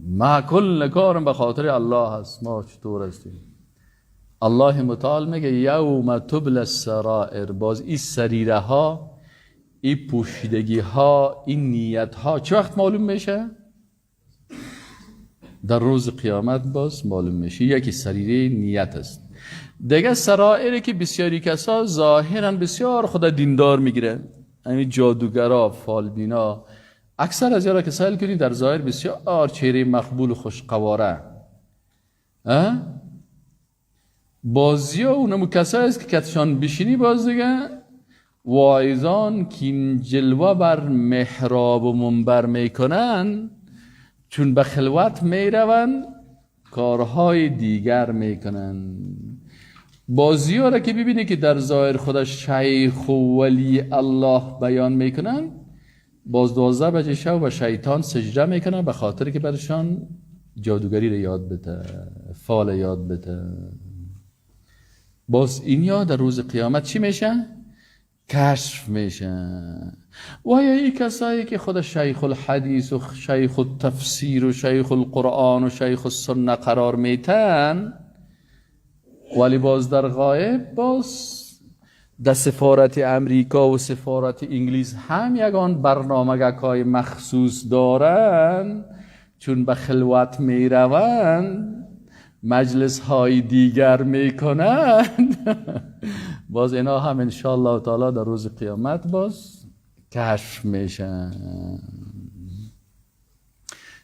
ما کل کارم به خاطر الله هست. ما چطور هستیم؟ الله متعال میگه یوم تبل السرائر، باز این سریره ها، این پوشیدگی ها، این نیت ها چه وقت معلوم میشه؟ در روز قیامت باز معلوم میشه. یکی سریره نیت است. دیگه سرائری که بسیاری کسا ظاهرا بسیار خدا دیندار میگیرن، همین جادوگرا، فالبینا، اکثر از یارا که سائل کنید در ظاهر بسیار چهره مقبول و خوشقواره. بازی ها اونمو کسایی است که کتشان بشینی باز دیگه واعظان که این جلوه بر محراب و منبر میکنن، چون به خلوت میروند کارهای دیگر میکنن. بازی ها را که ببینی که در ظاهر خودش شیخ و ولی الله بیان میکنن، باز 12 بجه شب و شیطان سجده میکنن به خاطر که برشان جادوگری را یاد بده، فال یاد بده. باز اینیا در روز قیامت چی میشه؟ کشف میشه. و یا این کسایی که خود شیخ الحدیث و شیخ التفسیر و شیخ القرآن و شیخ السنه قرار میتن، ولی باز در غایب باز در سفارت امریکا و سفارت انگلیس هم یگان برنامه‌های مخصوص دارن، چون به خلوت میروند مجلس های دیگر میکنند. باز اینا هم انشاءالله تعالی در روز قیامت باز کشف میشن.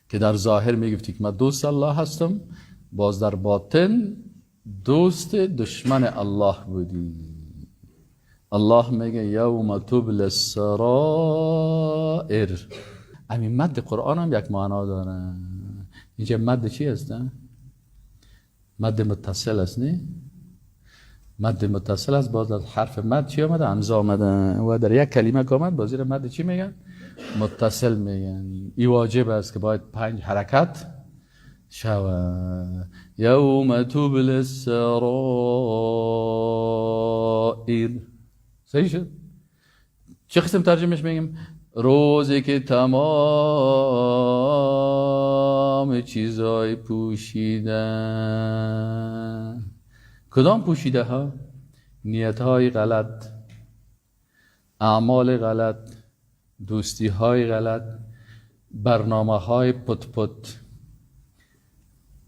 که در ظاهر میگفتی که من دوست الله هستم، باز در باطن دوست دشمن الله بودی. الله میگه یوم تبلی السرائر. همین مد قرآن هم یک معنا داره. اینجا مد چی هست؟ مد متصل است، نه؟ مد متصل است. باز از حرف مد چی آمده؟ همزه آمده و در یک کلمه که آمد باز زیر مد چی میگن؟ متصل میگن. این واجب است که باید 5 حرکت شود. یوم تبلی السرائر. صحیح شد؟ چه قسم ترجمهش میگیم؟ روزی که تمام چیزای پوشیده. کدام پوشیده ها؟ نیت های غلط، اعمال غلط، دوستی های غلط، برنامه های پت پت،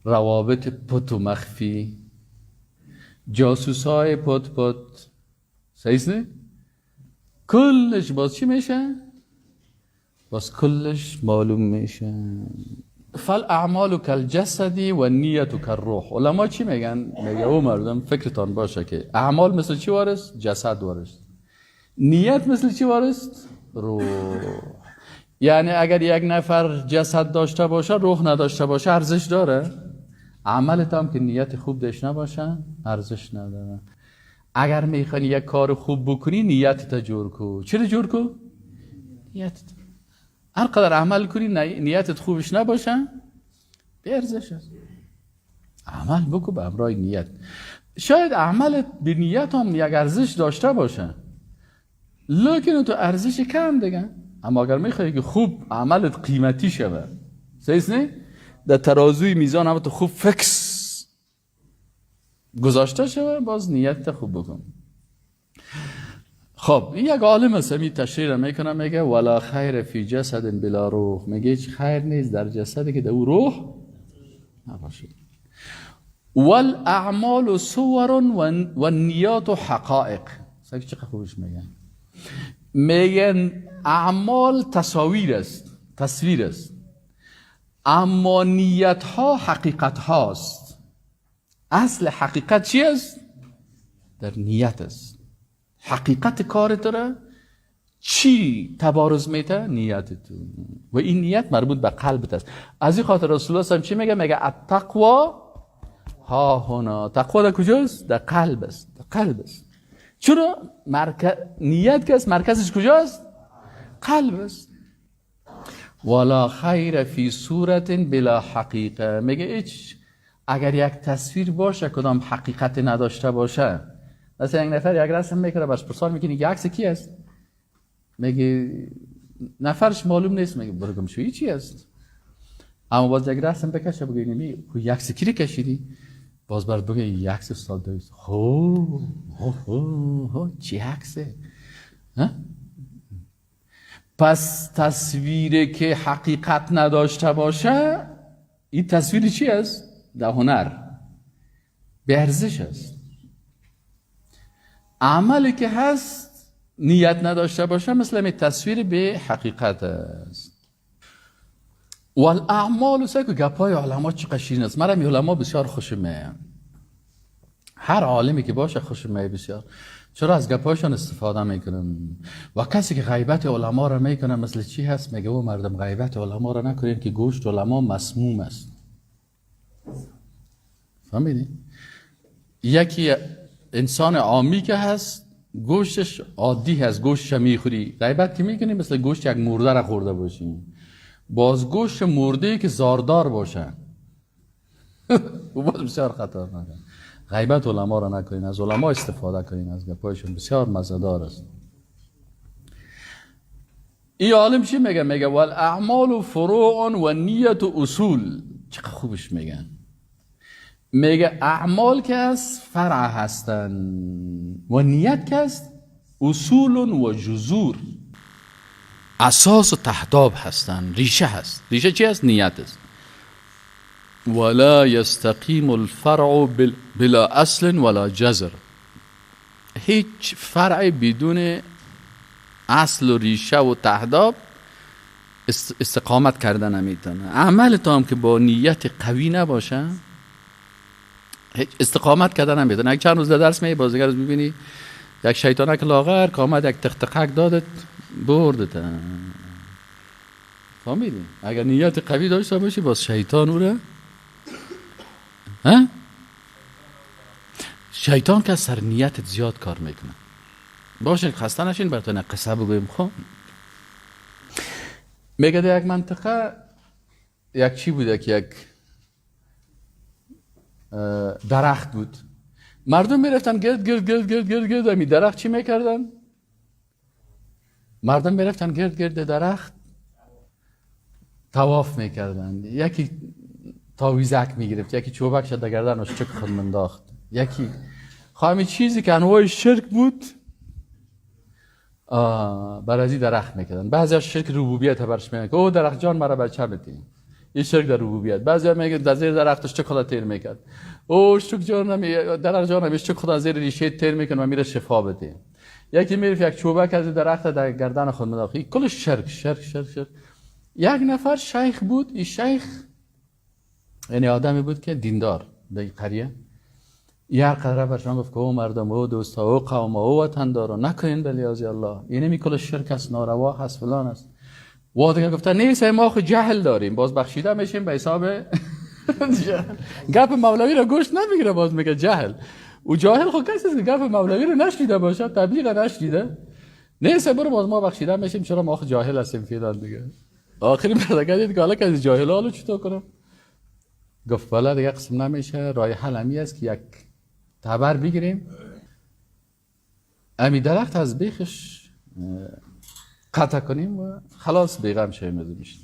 روابط پت و مخفی، جاسوس های پت پت. صحیح نه؟ کلش باز چی میشه؟ باز کلش معلوم میشه. فالاعمال کالجسد و نیت کالروح. علما چی میگن؟ میگه او مردم فکرتان باشه که اعمال مثل چی وارست؟ جسد وارست. نیت مثل چی وارست؟ روح. یعنی اگر یک نفر جسد داشته باشه روح نداشته باشه ارزش داره؟ عملت هم که نیت خوب داشته نباشه ارزش نداره. اگر میخوانی یک کار خوب بکنی نیتت جور کو. چرا جور کو؟ نیتت. هر قدر عمل کنی نیتت خوبش نباشه بی ارزش است. عمل بکو به همراه نیت. شاید عملت به نیت هم یک ارزش داشته باشه، لیکن تو ارزش کم دیگه. اما اگر میخوای که خوب عملت قیمتی شود، صحیح نه؟ در ترازوی میزان هم تو خوب فکس گذاشته شود، باز نیت خوب بکن. خب این یک عالم است می تشریح میکنه، میگه ولا خیر فی جسد بلا روح. میگه هیچ خیر نیست در جسدی که در او روح نباشه. والاعمال صور و نیات حقائق. سعی چقدر خوبش میگن. میگن اعمال تصاویر است، تصویر است، اما نیت ها حقیقت هاست. اصل حقیقت چی است؟ در نیت است. حقیقت کار داره چی تبارز میته؟ نیت تو. و این نیت مربوط به قلبت است. از این خاطر رسول الله چی میگه؟ میگه التقوا ها هنا. تقوا در کجاست؟ در قلب است. در قلب است. چرا؟ نیت که است مرکزش کجاست؟ قلب است. ولا خیر فی صورت بلا حقیقه. میگه ایچ اگر یک تصویر باشه کدام حقیقت نداشته باشه. مثلا یک نفر یک رسم میکنه باش پرسان میکنه یک عکس کی است؟ میگه نفرش معلوم نیست. میگه برو گم شو چی است؟ اما باز یک رسم بکشه بگه میگه یک عکس کی رو کشیدی؟ باز برات بگه یک عکس استاد دایست. هو چی عکسه؟ پس تصویری که حقیقت نداشته باشه این تصویر چی است؟ در هنر به ارزش است. عملی که هست نیت نداشته باشه مثل می تصویر به حقیقت است. والاعمال سه که گپای علما چقدر شیرین است. مرا می علما بسیار خوشمه، هر عالمی که باشه خوشمه بسیار، چرا از گپایشان استفاده میکنم. و کسی که غیبت علما را میکنه مثل چی هست؟ میگه او مردم غیبت علما را نکنین که گوشت علما مسموم است. فهمیدی؟ یکی انسان عامی که هست گوشتش عادی هست، گوشتش میخوری، غیبت که میکنی مثل گوشت یک مرده را خورده باشی. باز گوشت مرده که زاردار باشه او باز بسیار خطرناکه. غیبت علما را نکنین، از علما استفاده کنین، از گپایشون بسیار مزه‌دار است. این عالم چی میگه؟ میگه والاعمال فروع و نیت و اصول. چقدر خوبش میگن. میگه اعمال که است فرع هستن و نیت که است اصول و جذور، اساس و تهداب هستن، ریشه هست. ریشه چی است؟ نیت است. ولا يستقيم الفرع بلا اصل ولا جذر. هیچ فرع بدون اصل و ریشه و تهداب استقامت کردن نمیتونه. عمل تو هم که با نیت قوی نباشه هیچ استقامت کردن نمیتونه. یک چند روز درس می بازیگر روز میبینی یک شیطانک لاغر که آمد یک تختقک دادت بردت. فهمیدی؟ اگر نیت قوی داشته باشی باز شیطان او را شیطان که سر نیتت زیاد کار میکنه. باشه خسته نشین براتون قصه بگویم. خب میگه در یک منطقه یک چی بوده که یک درخت بود. مردم میرفتن گرد می درخت چی میکردن؟ مردم میرفتن گرد درخت طواف میکردن. یکی تاویزک میگرفت، یکی چوبک شد گردنش چک خود منداخت، یکی خواهمی چیزی که انواع شرک بود برای ازی درخت میکردن. بعضی شرک ربوبیت برش میگن که او درخت جان مرا بچه بدی، این شرک در ربوبیت. بعضی میگن در زیر درختش چه خدا تیر میکرد، او شرک جان درخت جان همیشه چه خدا زیر ریشه تیر میکنه و میره شفا بده. یکی میرفت یک چوبک از درخت در گردن خود منداخت. این کل شرک شرک شرک شرک. یک نفر شیخ بود. این شیخ یعنی آدمی بود که دیندار در قریه. یه قدره برشان گفت که او مردم، او دوستا، او قوم، او وطندارا نکنین بلیازی الله، این میکل شرک است، ناروا هست، فلان است. و دیگه گفتن نیست ما خود جهل داریم، باز بخشیده میشیم به حساب گپ مولوی رو گوش نمیگیره، باز میگه جهل. و جاهل خود کسی است که گپ مولوی رو نشنیده باشه، تبلیغ نشنیده، نیست برو باز ما بخشیده میشیم، چرا ما خود جاهل هستیم فیلان دیگه. آخری بردگاه دید که حالا که از جاهل حالو چطور کنم؟ گفت والا دیگه قسم نمیشه، رای حل همی است که یک تبر بگیریم، امی درخت از بیخش قطع کنیم و خلاص بیغم شویم از میشن.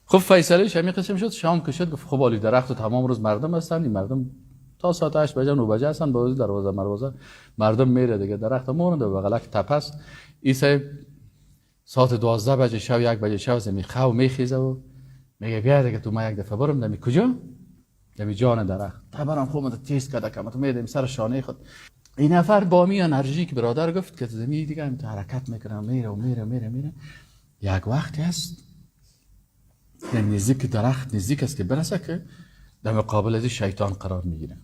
خب فیصله همی قسم شد. شام کشید گفت خب والی درخت و تمام روز مردم هستن، این مردم تا ساعت 8 بجه 9 بجه هستن، باز دروازه مروازه مردم میره دیگه، درخت مونده و بغلک تپس. ایسا ساعت 12 بجه شب 1 بجه شب زمین خو میخیزه و میگه بیا دیگه تو ما یک دفعه برم دمی کجا؟ دمی جان درخت. تبرم خوب مت تیز کرده که تو میدم سر شانه خود. این نفر با می انرژیک برادر گفت که زمین دیگه هم حرکت میکنه، میره و میره میره میره. یک وقتی هست یعنی نزدیک درخت نزدیک است که برسه که در مقابل از شیطان قرار میگیره.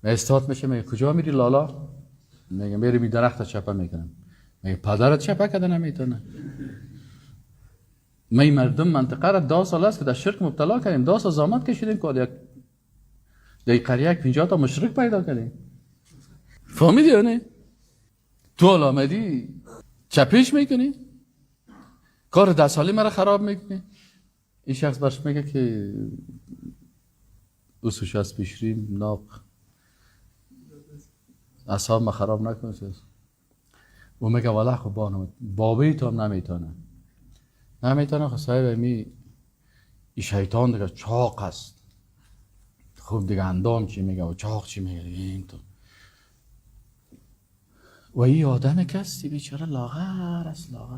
استاد میشه میگه کجا میری لالا؟ میگه میری می درخت چپه میکنم. میگه پدرت چپه کردن نمیتونه. می مردم منطقه را 10 سال است که در شرک مبتلا کردیم، 10 سال زحمت کشیدیم که در قریه 50 تا مشرک پیدا کردیم. فهمیدی یا نه؟ تو آمدی چپش میکنی؟ کار 10 سالی مرا خراب میکنی؟ این شخص برش میگه که اوسوش از پیشریم ناق اصحاب ما خراب نکنه. و میگه والا خب بابی تو هم نمیتونه خب صاحب این شیطان دیگه چاق است. خوب دیگه اندام چی میگه و چاق چی میگه این تو. و این آدم کسی بیچاره لاغر است، لاغر.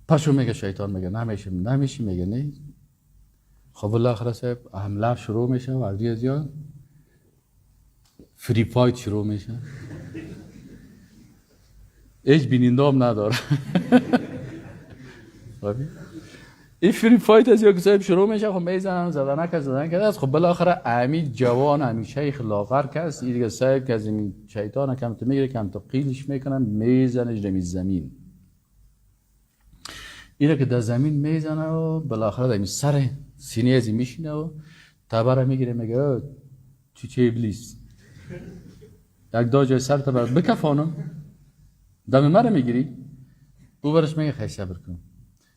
پسو میگه شیطان میگه نمیشی میگه نه. خب بالاخره صاحب حمله شروع میشه و از یا فری فایت شروع میشه. هیچ بیننده هم نداره. این فری فایت از یا که صاحب شروع میشه، خب میزنن زدن که خب بالاخره امی جوان امی شیخ لاغر کس این دیگه صاحب که از این شیطان کم تو میگیره، کم تو قیلش میکنن، میزنش در زمین. اینه که در زمین میزنه و بالاخره در سر سینه ازی میشینه و تبره میگیره، میگه چه ابلیس یک دا جای سر تبره بکفانم دم مره میگیری. او برش میگه خیلی صبر کن.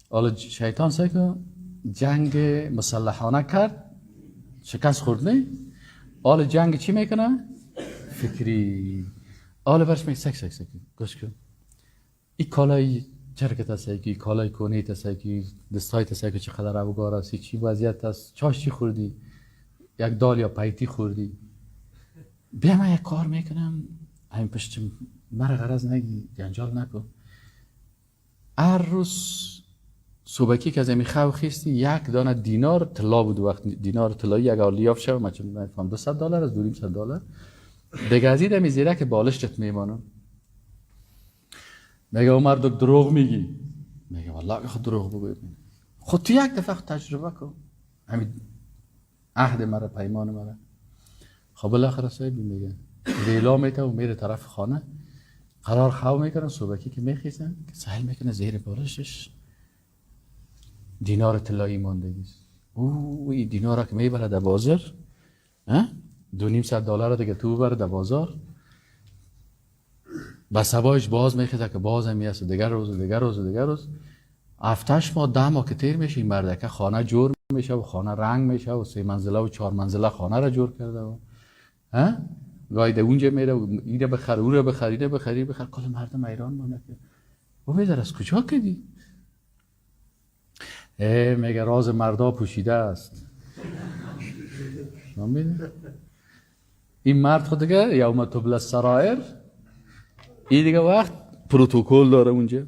حالا شیطان سعی که جنگ مسلحانه کرد، شکست خورد نه. حالا جنگ چی میکنه؟ فکری. حالا برش میگه سک گوش کن. این کالای چرکت هستی که کالای کنیت هستی که دستایت هستی که چقدر ابوگار هستی، چی وضعیت هست، چاش چی خوردی، یک دال یا پیتی خوردی. بیا من یک کار میکنم، همین پشت مرا غرض نگی، جنجال نکن. هر روز صبحکی که از این خو خیستی یک دانه دینار طلا بود. وقت دینار طلایی یک آلیاف شد من چون نفهم $200 از $200 دیگه از این میزیره که بالشت میمانم. میگه عمر دروغ میگی. میگه والله خود دروغ بگوید. خود تو یک دفعه تجربه کن، همین عهد مرا، پیمان مرا. خب بالاخره صاحب میگه ویلا میته و میره طرف خانه، قرار خو میکنن. صبحکی که میخیزن که سهل میکنه زیر بالشش دینار طلایی ماندگیست. اوه این دینارا که میبره در بازار، $200 دیگه تو بره در بازار. با سبایش باز میخیزه که باز هم میاسه دیگر روز 7-8 ماه 10 ماه که تیر میشه، این مردکه خانه جور میشه و خانه رنگ میشه و 3 منزله و 4 منزله خانه را جور کرده و گاهی در اونجا میره و اینه بخر اون رو بخر اینه بخر کل مردم ایران مانه که و بیدر از کجا کدی؟ میگه راز مردا پوشیده است. این مرد خود دیگه یوم تبلی السرائر، این دیگه وقت پروتکل داره اونجا.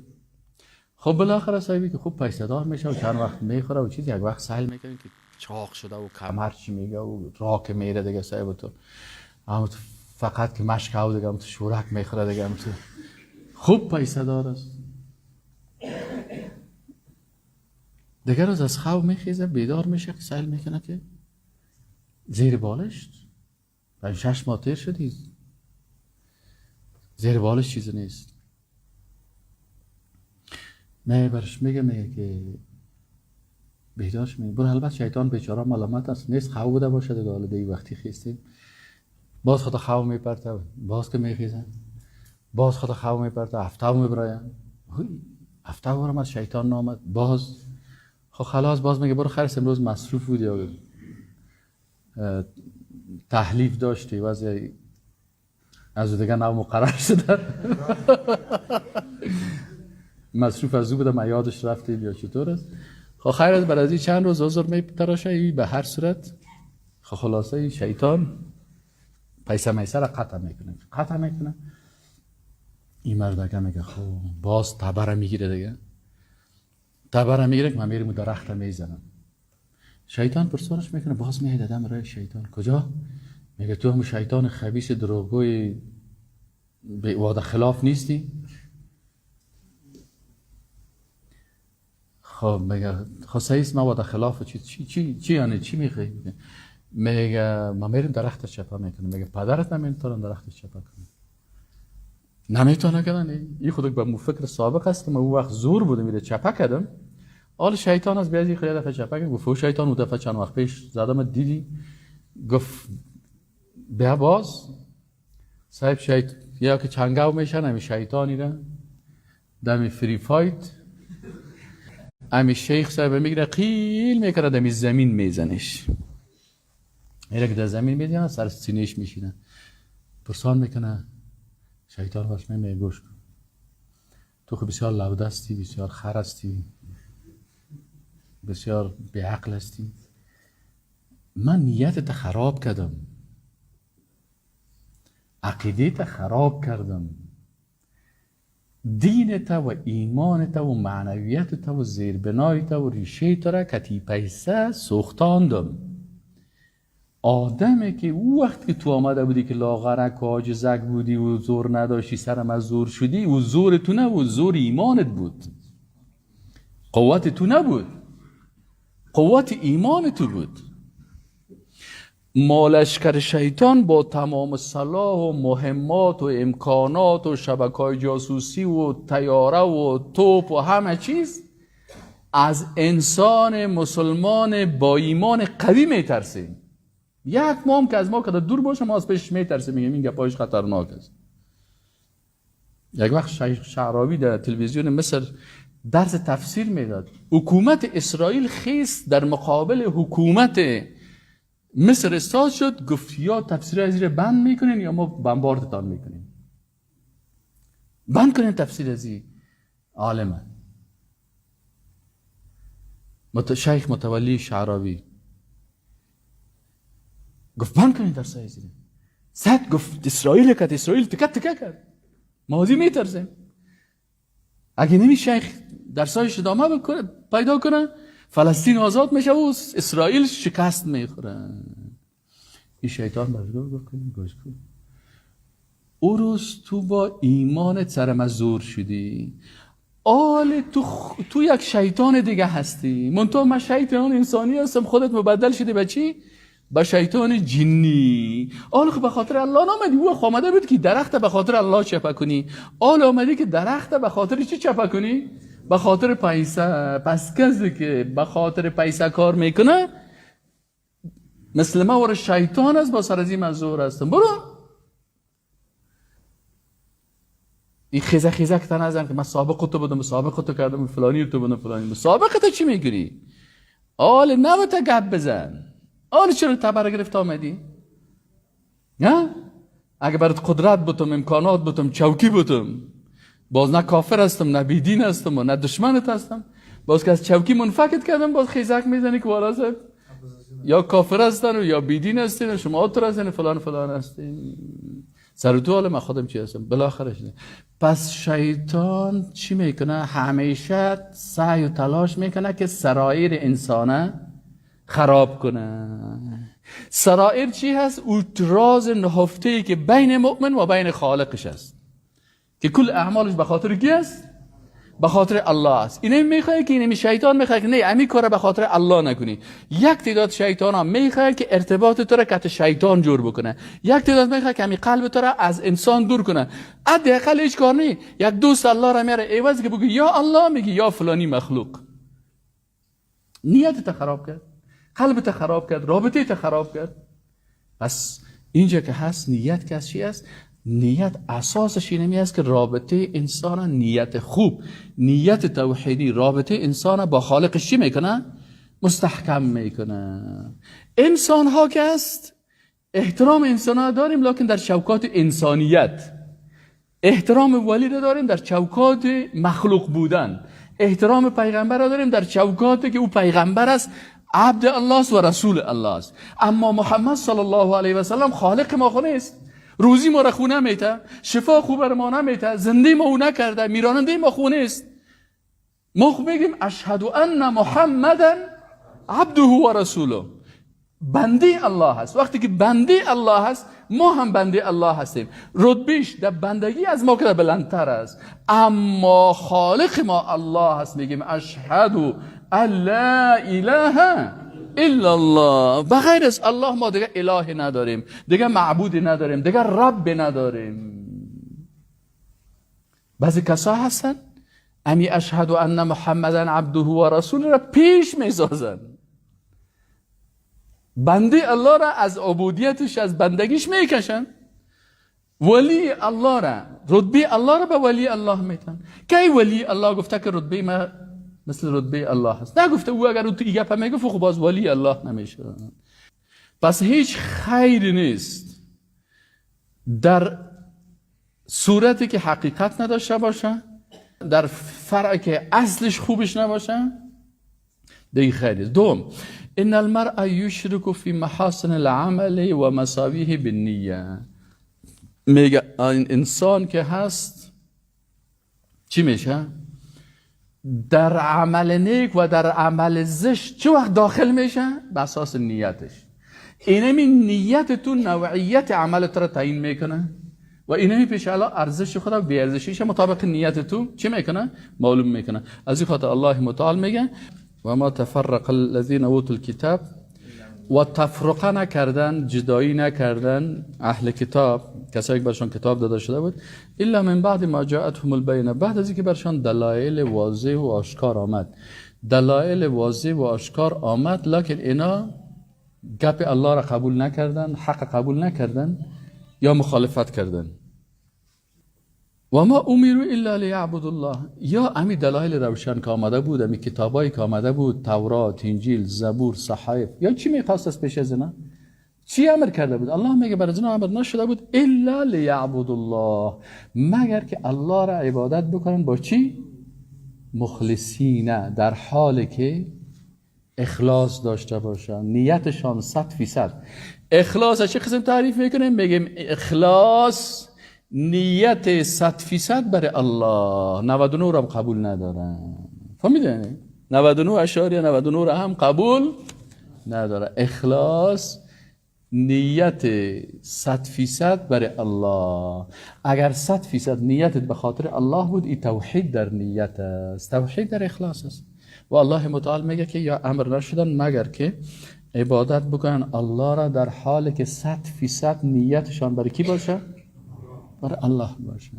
خب بالاخره صاحبی که خوب پیسه دار میشه و چند وقت میخوره و چیز، یک وقت سهل میکنه که چاق شده و کمر چی میگه و راک میره دیگه صاحب تو اما فقط که مشک او دیگه تو شورک میخوره دیگه تو خوب پیسه دار است. دیگه روز از خواب میخیزه بیدار میشه که سهل میکنه که زیر بالش 6 ماه تیر شدی، زیر بالش چیزی نیست. برش میگه که بیدارش میگه برو. البته شیطان بیچاره ملامت است، نیست خواب بوده باشه دیگه. حالا دیگه وقتی خیستیم باز خود خواب میپرته، باز که میخیزن باز خود خواب میپرته، هفته میبراین هفته برم از شیطان نامد باز. خب خلاص باز میگه برو خرس امروز مصروف بودی یا تحلیف داشتی وضع از دیگه نو مقرر شده مصروف از او بودم یادش رفته یا چطور است. خب خیر از بعد از این چند روز عذر میتراشه. به هر صورت خب خلاصه شیطان پیسه میسه را قطع میکنه. این مرد میگه خب باز تبره میگیره دیگه، تبره میگیره که من میرم درخت میزنم. شیطان پرسانش میکنه، باز میاد دم راه شیطان. کجا؟ میگه تو هم شیطان خبیث دروغگوی به وعده خلاف نیستی؟ خب میگه خب سعیست من وعده خلاف چی یعنی چی میخوای؟ میگه من میرم درخت چپه میکنم. میگه پدرت نمیتونم درخت چپه کنم. نمیتونه کردن. این خود به فکر سابق است. من اون وقت زور بوده میره چپه کردم. حالا شیطان از بیازی خیلی دفعه چپه کرد. گفت شیطان اون دفعه چند وقت پیش زدم دیدی؟ گفت بیا باز صاحب شیطان یا که چنگاو میشن همی شیطانی را دمی فری فایت همی شیخ صاحب میگیره قیل میکنه دمی زمین میزنش. ایره که در زمین میزنه سر سینهش میشینه. پرسان میکنه شیطان باش میگه گوش کن تو خب بسیار لودستی، بسیار خر هستی، بسیار بیعقل هستی. من نیتت خراب کردم، عقیدت خراب کردم. دینت و ایمانت و معنویتت و زیربنایت و ریشه را کتی پیسه سوختاندم. آدمه که او وقت که تو آمده بودی که لاغرک و عاجزک بودی و زور نداشتی سرم از زور شدی، و زور تو نبود، زور ایمانت بود. قوت تو نبود، قوت ایمان تو بود. مالشکر شیطان با تمام صلاح و مهمات و امکانات و شبکه‌های جاسوسی و طیاره و توپ و همه چیز از انسان مسلمان با ایمان قوی میترسیم. یک مام که از ما کده دور باشه ما از پیشش میترسیم، میگیم این گپاش خطرناک است. یک وقت شیخ شعراوی در تلویزیون مصر درس تفسیر میداد. حکومت اسرائیل خیست در مقابل حکومت مصر استاد شد، گفت یا تفسیر از زیر بند میکنین یا ما بمباردتان میکنیم. بند کنین تفسیر از زیر عالمه. شیخ متولی شعراوی گفت بند کنین درس از زیر. صد گفت اسرائیل کرد، اسرائیل تکه تکه کرد، ماضی میترسیم. اگه نمی شیخ درسایش ادامه بکنه پیدا کنه، فلسطین آزاد میشه و اسرائیل شکست میخوره. این شیطان برگاه بکنیم گوش کن. او روز تو با ایمانت سرم از زور شدی، آل تو یک شیطان دیگه هستی. منطقه من شیطان انسانی هستم، خودت مبدل شدی به چی؟ به شیطان جنی. آل به خاطر الله نامدی، او خامده بود که درخت به خاطر الله چپه کنی. آل آمدی که درخت به خاطر چی چپه کنی؟ به خاطر پیسه. پس کسی که به خاطر پیسه کار میکنه مثل ما ور شیطان است، با سر از این منظور هستم. برو این خیزه خیزه که نزن که من سابق تو بودم، سابق تو کردم، فلانی تو بودم، فلانی. سابق تو چی میگیری؟ آل نباید گپ بزن. آل چرا تبر گرفت آمدی؟ نه؟ اگه برات قدرت بودم، امکانات بودم، چوکی بودم، باز نه کافر هستم، نه بیدین هستم و نه دشمنت هستم، باز که از چوکی منفکت کردم، باز خیزک میزنی که والا صاحب یا کافر هستن و یا بیدین هستین و شما آتر هستین فلان فلان هستین. سر تو حال من خودم چی هستم بالاخره شده. پس شیطان چی میکنه؟ همیشه سعی و تلاش میکنه که سرایر انسانه خراب کنه. سرایر چی هست؟ اون راز نهفته‌ای که بین مؤمن و بین خالقش است، که کل اعمالش به خاطر کی است؟ به خاطر الله است. اینه میخواد که اینه شیطان میخواد که نه امی کارو به خاطر الله نکنی. یک تعداد شیطان ها میخواد که ارتباط تو را کت شیطان جور بکنه. یک تعداد میخواد که امی قلب تو را از انسان دور کنه. حداقل هیچ کار نی. یک دوست الله را میاره عوض که بگی یا الله میگی یا فلانی مخلوق. نیتت خراب کرد، قلبت خراب کرد، رابطه خراب کرد. پس اینجا که هست نیت که چی است؟ نیت اساسش اینمی است که رابطه انسان، نیت خوب، نیت توحیدی، رابطه انسان با خالقش چی میکنه؟ مستحکم میکنه. انسان ها که است احترام انسان ها داریم، لکن در چوکات انسانیت. احترام ولی داریم در چوکات مخلوق بودن. احترام پیغمبر را داریم در چوکاتی که او پیغمبر است، عبد الله است و رسول الله است. اما محمد صلی الله علیه و سلم خالق ما خونه است. روزی ما را خونه میته، شفا خوب بر ما نمیته، زنده ما او نکرده، میراننده ما خونه است. ما میگیم اشهد ان محمدا عبده و رسوله. بنده الله هست. وقتی که بنده الله هست ما هم بنده الله هستیم. رتبهش در بندگی از ما که بلندتر است، اما خالق ما الله هست. میگیم اشهد ان لا اله الا الله. بغیر از الله ما دیگه اله نداریم، دیگه معبود نداریم، دیگه رب نداریم. بعضی کسا هستن امی اشهد ان محمدا عبده و رسوله را پیش میسازن، بنده الله را از عبودیتش، از بندگیش میکشن. ولی الله را، رتبه الله را به ولی الله میتن. کی ولی الله گفته که رتبه ما مثل رتبه الله هست؟ نگفته. او اگر تو این گپ میگفت خب باز ولی الله نمیشه. پس هیچ خیر نیست در صورتی که حقیقت نداشته باشه، در فرعی که اصلش خوبش نباشه، دیگه خیر نیست. دوم، ان المرء یشرک فی محاسن العمل و مساویه بالنیه. میگه این انسان که هست چی میشه؟ در عمل نیک و در عمل زشت چه وقت داخل میشه؟ به اساس نیتش. اینمی نیت تو نوعیت عملت را تعیین میکنه و اینمی پیش الله ارزش خدا و بی ارزشیش مطابق نیت تو چی میکنه؟ معلوم میکنه. از این خاطر الله متعال میگه و ما تفرق الذين اوتوا الكتاب و تفرقه نکردن، جدایی نکردن اهل کتاب، کسایی که برشان کتاب داده شده بود، الا من بعد ما جاءتهم البینه، بعد از اینکه برشان دلایل واضح و آشکار آمد. دلایل واضح و آشکار آمد، لکن اینا گپ الله را قبول نکردن، حق قبول نکردن یا مخالفت کردن. و ما امروا الا لیعبدوا الله، یا امی دلایل روشن که آمده بود، امی کتابایی که آمده بود، تورات، انجیل، زبور، صحائف، یا چی میخواست از پیش از اینا؟ چی امر کرده بود؟ الله میگه بر از اینا امر نشده بود الا لیعبدوا الله، مگر که الله را عبادت بکنن با چی؟ مخلصین، در حالی که اخلاص داشته باشن، نیتشان 100%. اخلاص چه قسم تعریف میکنیم؟ میگیم اخلاص نیت 100% برای الله، 99 را هم قبول ندارن. فهمیدین؟ 99.99 را هم قبول نداره. اخلاص نیت 100% برای الله. اگر 100% نیتت به خاطر الله بود، این توحید در نیت است، توحید در اخلاص است. و الله متعال میگه که یا امر نشدن مگر که عبادت بکنن الله را در حالی که 100% نیتشان برای کی باشه؟ برای الله باشه.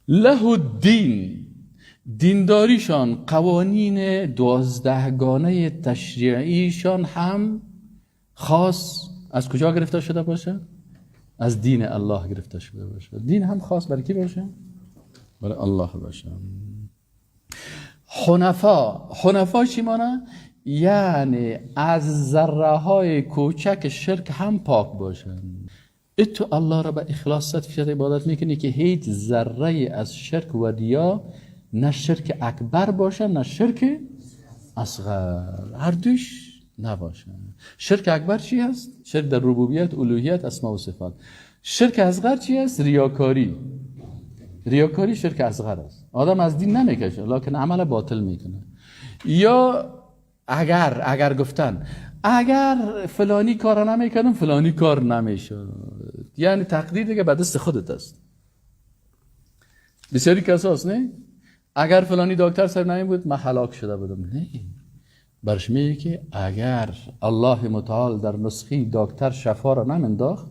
له الدین، دینداریشان، قوانین 12 گانه تشریعیشان هم خاص از کجا گرفته شده باشه؟ از دین الله گرفته شده باشه. دین هم خاص برای کی باشه؟ برای الله باشه. حنفا چی مانه؟ یعنی از ذره های کوچک شرک هم پاک باشن. تو الله را به اخلاص 100% عبادت میکنی که هیچ ذره از شرک و ریا، نه شرک اکبر باشه نه شرک اصغر، هر دوش نباشه. شرک اکبر چی هست؟ شرک در ربوبیت، الوهیت، اسماء و صفات. شرک اصغر چی هست؟ ریاکاری. ریاکاری شرک اصغر است. آدم از دین نمیکشه لکن عمل باطل میکنه. یا اگر گفتن اگر فلانی کار نمیکنم فلانی کار نمیشه، یعنی تقدیر دیگه به دست خودت است. بسیاری کساست نه؟ اگر فلانی دکتر سر نمی بود من هلاک شده بودم. نه، برش میگه که اگر الله متعال در نسخه دکتر شفا را نمینداخت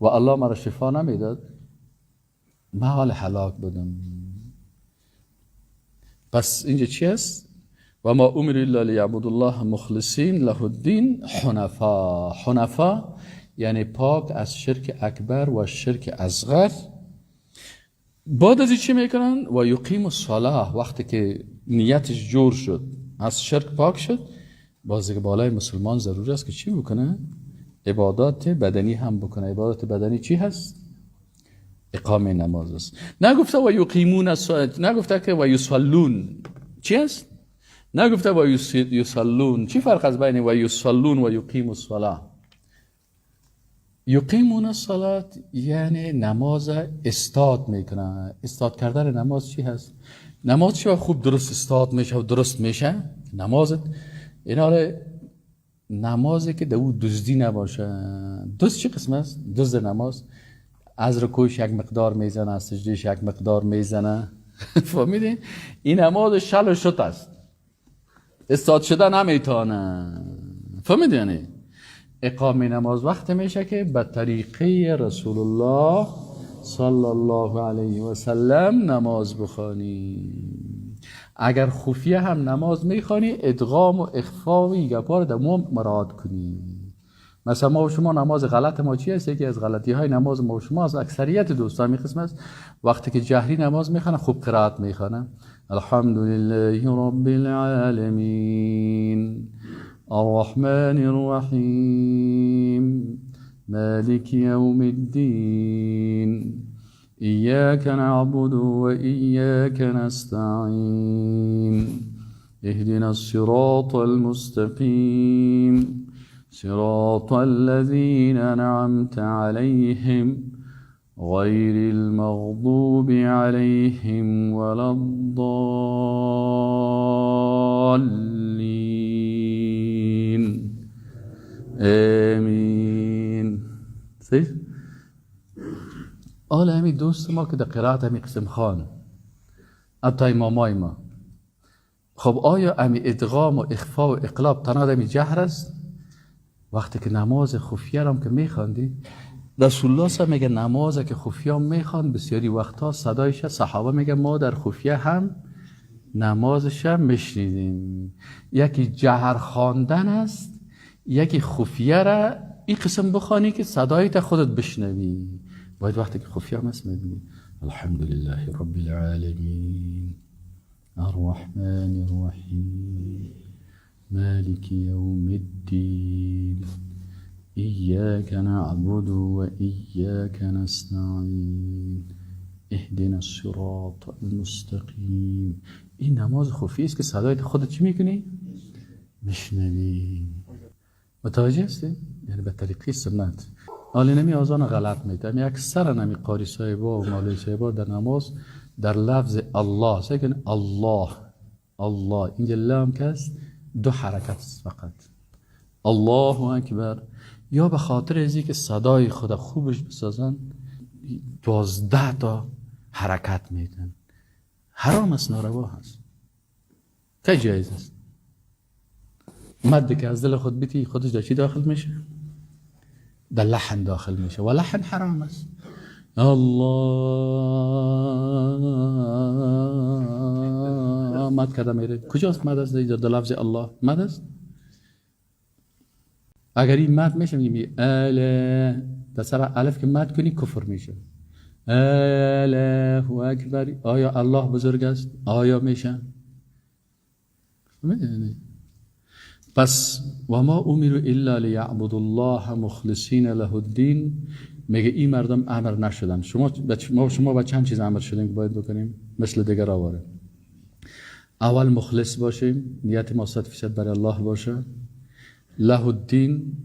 و الله مرا شفا نمیداد، من حال هلاک بودم. پس اینجا چی است؟ و ما امروا الا لیعبدوا الله مخلصین له الدین حنفا. حنفا یعنی پاک از شرک اکبر و شرک اصغر. بعد از چی میکنن؟ و یقیم الصلاه، وقتی که نیتش جور شد، از شرک پاک شد، بازی که بالای مسلمان ضروری است که چی بکنه؟ عبادات بدنی هم بکنه. عبادات بدنی چی هست؟ اقامه نماز است. نگفته و یقیمون الصلاه، نگفته که و یصلون. چی است؟ نگفته و یصلون. چی فرق از بین و یصلون و یقیم الصلاه؟ یقیمون الصلاه یعنی نماز استاد میکنه. استاد کردن نماز چی هست؟ نماز چی خوب درست استاد میشه و درست میشه؟ نمازت اینا نمازی که دو دزدی نباشه. دزد چی قسم است؟ دزد نماز از رکوعش یک مقدار میزنه، از سجدهش یک مقدار میزنه. فهمیدین؟ این نماز شل و شط است، استاد شده نمیتونه. فهمیدین؟ اقامه نماز وقت میشه که به طریقه رسول الله صلی الله علیه و سلم نماز بخوانی. اگر خفیه هم نماز میخوانی، ادغام و اخفا و گپار دموم مراد کنی. مثلا ما و شما نماز غلط ما چی است؟ یکی از غلطی های نماز ما و شما از اکثریت دوستان می قسم است وقتی که جهری نماز میخوانه خوب قرائت میخوانه. الحمدلله رب العالمین الرحمن الرحیم مالک یوم الدین ایاک نعبد و ایاک نستعین اهدنا الصراط المستقیم صراط الذين أنعمت عليهم غير المغضوب عليهم ولا الضالين آمین. صحیح؟ حالا همین دوست ما که در قرائت همین قسم خان حتی امامای ما، خب آیا همین ادغام و اخفا و اقلاب تنها همین جهر است؟ وقتی که نماز خفیه هم که میخواندی، رسول الله صلی میگه نماز که خفیه هم میخواند، بسیاری وقتا صدایش صحابه میگه ما در خفیه هم نمازش هم میشنیدیم. یکی جهر خواندن است، یکی خفیه را این قسم بخوانی که صدایت خودت بشنوی. باید وقتی که خفیه هم اسم میدونی الحمدلله رب العالمین الرحمن الرحیم مالک یوم الدین ایاک نعبد و ایاک نستعین اهدنا الصراط المستقیم. این نماز خفیه است که صدایت خودت چی میکنی؟ میشنوی. متوجه هستی؟ یعنی به طریقی سنت. حالا نمی آزان غلط میتونم. اکثر نمی قاری صاحبا و مولای صاحبا در نماز در لفظ الله سیکن الله الله اینجا لام که است 2 حرکت است فقط. الله اکبر. یا به خاطر ازی که صدای خدا خوبش بسازن 12 تا حرکت میتن. حرام است، ناروا هست. که جایز است؟ مد که از دل خود بیتی خودش در چی داخل میشه؟ در لحن داخل میشه و لحن حرام است. الله مد کرده میره. کجاست مد است؟ در لفظ الله مد است. اگر این مد میشه میگیم اله در سر الف که مد کنی کفر میشه. الله اکبر. آیا الله بزرگ است؟ آیا میشه؟ میدونی؟ پس و ما امروا الا لیعبدوا الله مخلصین له الدین. میگه این مردم امر نشدن. شما با چند چیز امر شدیم که باید بکنیم؟ مثل دیگر آواره. اول مخلص باشیم، نیت ما 100% برای الله باشه. له الدین،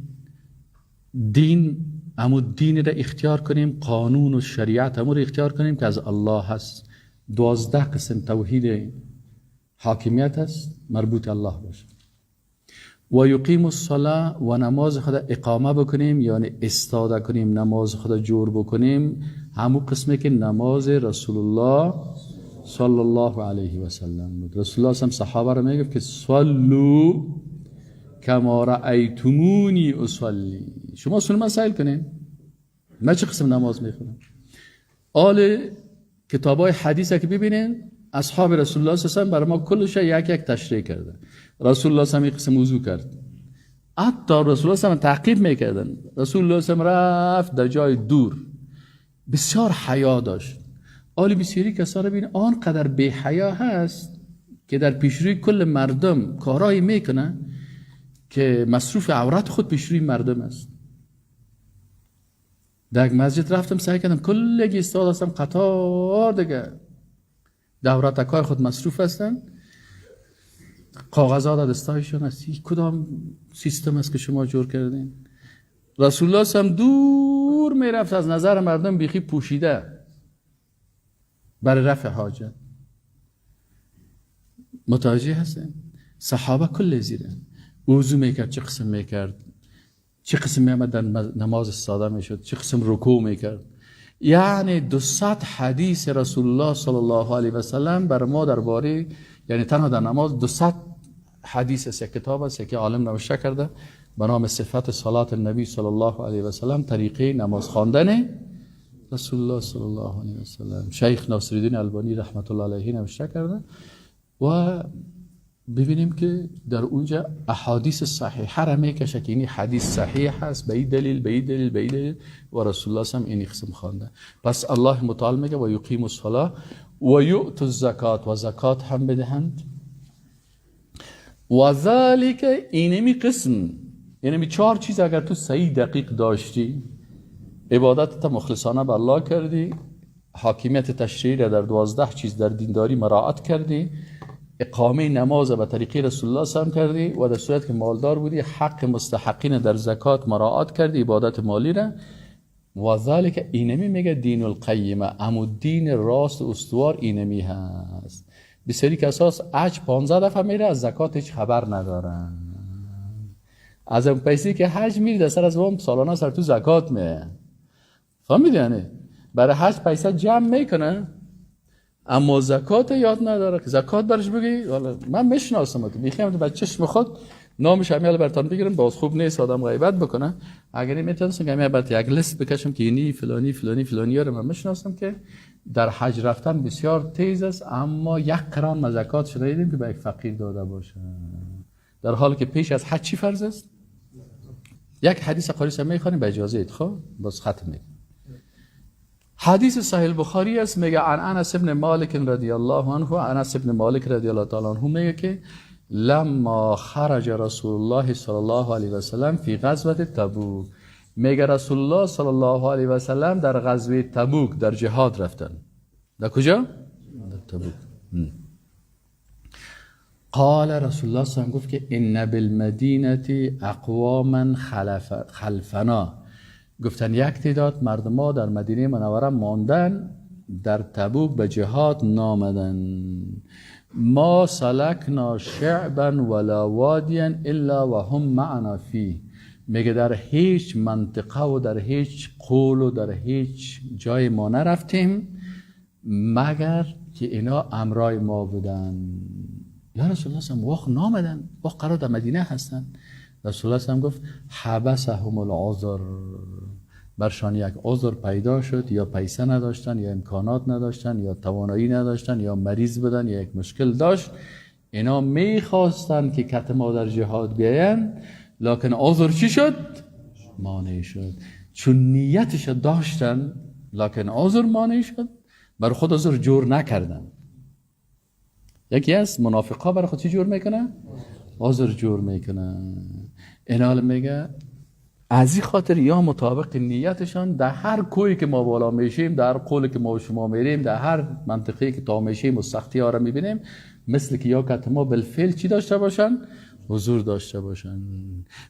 دین همون دین را اختیار کنیم، قانون و شریعت همون را اختیار کنیم که از الله هست. 12 قسم توحید حاکمیت هست مربوط الله باشه. و یقیم الصلاة و نماز خدا اقامه بکنیم، یعنی استاده کنیم، نماز خدا جور بکنیم. همون قسمه که نماز رسول الله صلی الله علیه و سلم بود. رسول الله هم صحابه را میگفت که صلوا کما رأیتمونی اصلی. شما سنت مسائل کنین. من چه قسم نماز میخونم؟ آل کتابای حدیثه که ببینین اصحاب رسول الله صلی الله علیه و برای ما کلش یک یک تشریح کرده. رسول الله صلی الله علیه و قسم وضو کرد. حتی رسول الله صلی الله علیه و تعقیب میکردن. رسول الله صلی الله علیه و رفت در جای دور. بسیار حیا داشت. آل بسیاری کسا رو ببین آنقدر بی حیا هست که در پیشروی کل مردم کارایی میکنه که مصروف عورت خود پیشروی مردم است. در مسجد رفتم سعی کردم کلگی استاد هستم قطار دیگه دورتکای خود مصروف هستن. کاغذات دستایشون است. کدام سیستم است که شما جور کردین؟ رسول الله هم دور میرفت از نظر مردم، بیخی پوشیده برای رفع حاجت. متوجه هستین؟ صحابه کل زیره. وضو میکرد چه قسم میکرد، چه قسم میامد در نماز ساده میشد، چه قسم رکوع میکرد. یعنی 200 حدیث رسول الله صلی الله علیه و سلم بر ما درباره، یعنی تنها در نماز 200 حدیث است. کتاب است که عالم نوشته کرده به نام صفت صلات النبی صلی الله علیه و سلم، طریقه نماز خواندن رسول الله صلی الله علیه و سلم. شیخ ناصرالدین البانی رحمت الله علیه نوشته کرده و ببینیم که در اونجا احادیث صحیحه را میکشه که این حدیث صحیح هست به این دلیل به این دلیل به این دلیل و رسول الله هم این قسم خوانده. پس الله متعال میگه و یقیم الصلاة و یؤت الزکات و زکات هم بدهند. و ذالک اینمی قسم، اینمی 4 چیز اگر تو صحیح دقیق داشتی، عبادت تا مخلصانه به الله کردی، حاکمیت تشریعی را در 12 چیز در دینداری مراعات کردی، اقامه نماز به طریقه رسول الله صلی الله علیه و کردی و در صورت که مالدار بودی حق مستحقین در زکات مراعات کردی، عبادت مالی را و ذالک اینمی میگه دین القیمه، اما دین راست استوار اینمی هست. بسیاری کساس حج 15 دفعه میره از زکات هیچ خبر ندارن. از اون پیسی که حج میره سر از وام سالانه سر تو زکات میه. فهمیدی یعنی؟ برای حج پیسه جمع میکنه اما زکات یاد نداره که زکات برش بگی. والا من میشناسم تو میخوام تو بچه‌ش میخواد نامش همیال برتون بگیرم، باز خوب نیست آدم غیبت بکنه. اگر میتونستم که همیال برات یک لیست بکشم که اینی فلانی فلانی فلانی رو من میشناسم که در حج رفتن بسیار تیز است، اما یک قران زکات شده دیدیم که به یک فقیر داده باشه، در حالی که پیش از حج چی فرض است. یک حدیث قدسی میخوانیم به اجازه اید. خب باز ختم میکنم. حدیث صحیح بخاری است، میگه عن انس ابن مالک رضی الله عنه، انس ابن مالک رضی الله تعالی عنه میگه که لما خرج رسول الله صلی الله علیه و سلم فی غزوه تبوک، میگه رسول الله صلی الله علیه و سلم در غزوه تبوک در جهاد رفتن. در کجا؟ در تبوک. قال رسول الله صلی الله علیه و گفت که ان بالمدینه اقواما خلفنا، گفتن یک تعداد مردم ها در مدینه منوره ماندن، در تبوک به جهاد نامدن. ما سلکنا شعبا ولا وادیا الا وهم معنا فيه، میگه در هیچ منطقه و در هیچ قول و در هیچ جای ما نرفتیم مگر که اینا امرای ما بودن. یا رسول الله صلی الله علیه و آله نامدن، وقت قرار در مدینه هستن. رسول الله صلی الله علیه و آله گفت حبسهم العذر، برشان یک عذر پیدا شد، یا پیسه نداشتن یا امکانات نداشتن یا توانایی نداشتن یا مریض بودن یا یک مشکل داشت. اینا میخواستن که کت ما در جهاد بیاین، لکن عذر چی شد؟ مانع شد. چون نیتش داشتن لکن عذر مانع شد، بر خود عذر جور نکردن. یکی از منافقا برای خود چی جور میکنه؟ عذر جور میکنه. این حال میگه از این خاطر یا مطابق نیتشان در هر کوی که ما بالا میشیم، در هر قولی که ما شما میریم، در هر منطقه‌ای که تا میشیم و سختی ها رو میبینیم، مثل که یا کت ما بالفعل چی داشته باشن؟ حضور داشته باشن.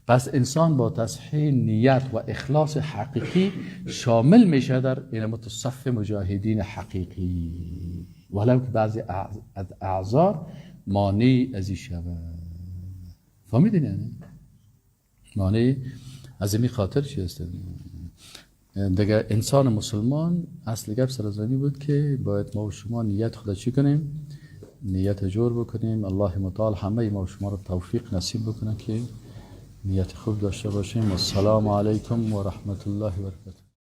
پس انسان با تصحیح نیت و اخلاص حقیقی شامل میشه در این متصف مجاهدین حقیقی، ولو که بعضی اعذار مانع از این شود. فهمیدین یعنی؟ مانع از این خاطر چی هست؟ دیگه انسان مسلمان اصل گپ سرزنی بود که باید ما و شما نیت خدا چی کنیم؟ نیت جور بکنیم. الله متعال همه ما و شما رو توفیق نصیب بکنه که نیت خوب داشته باشیم. السلام علیکم و رحمت الله و برکاته.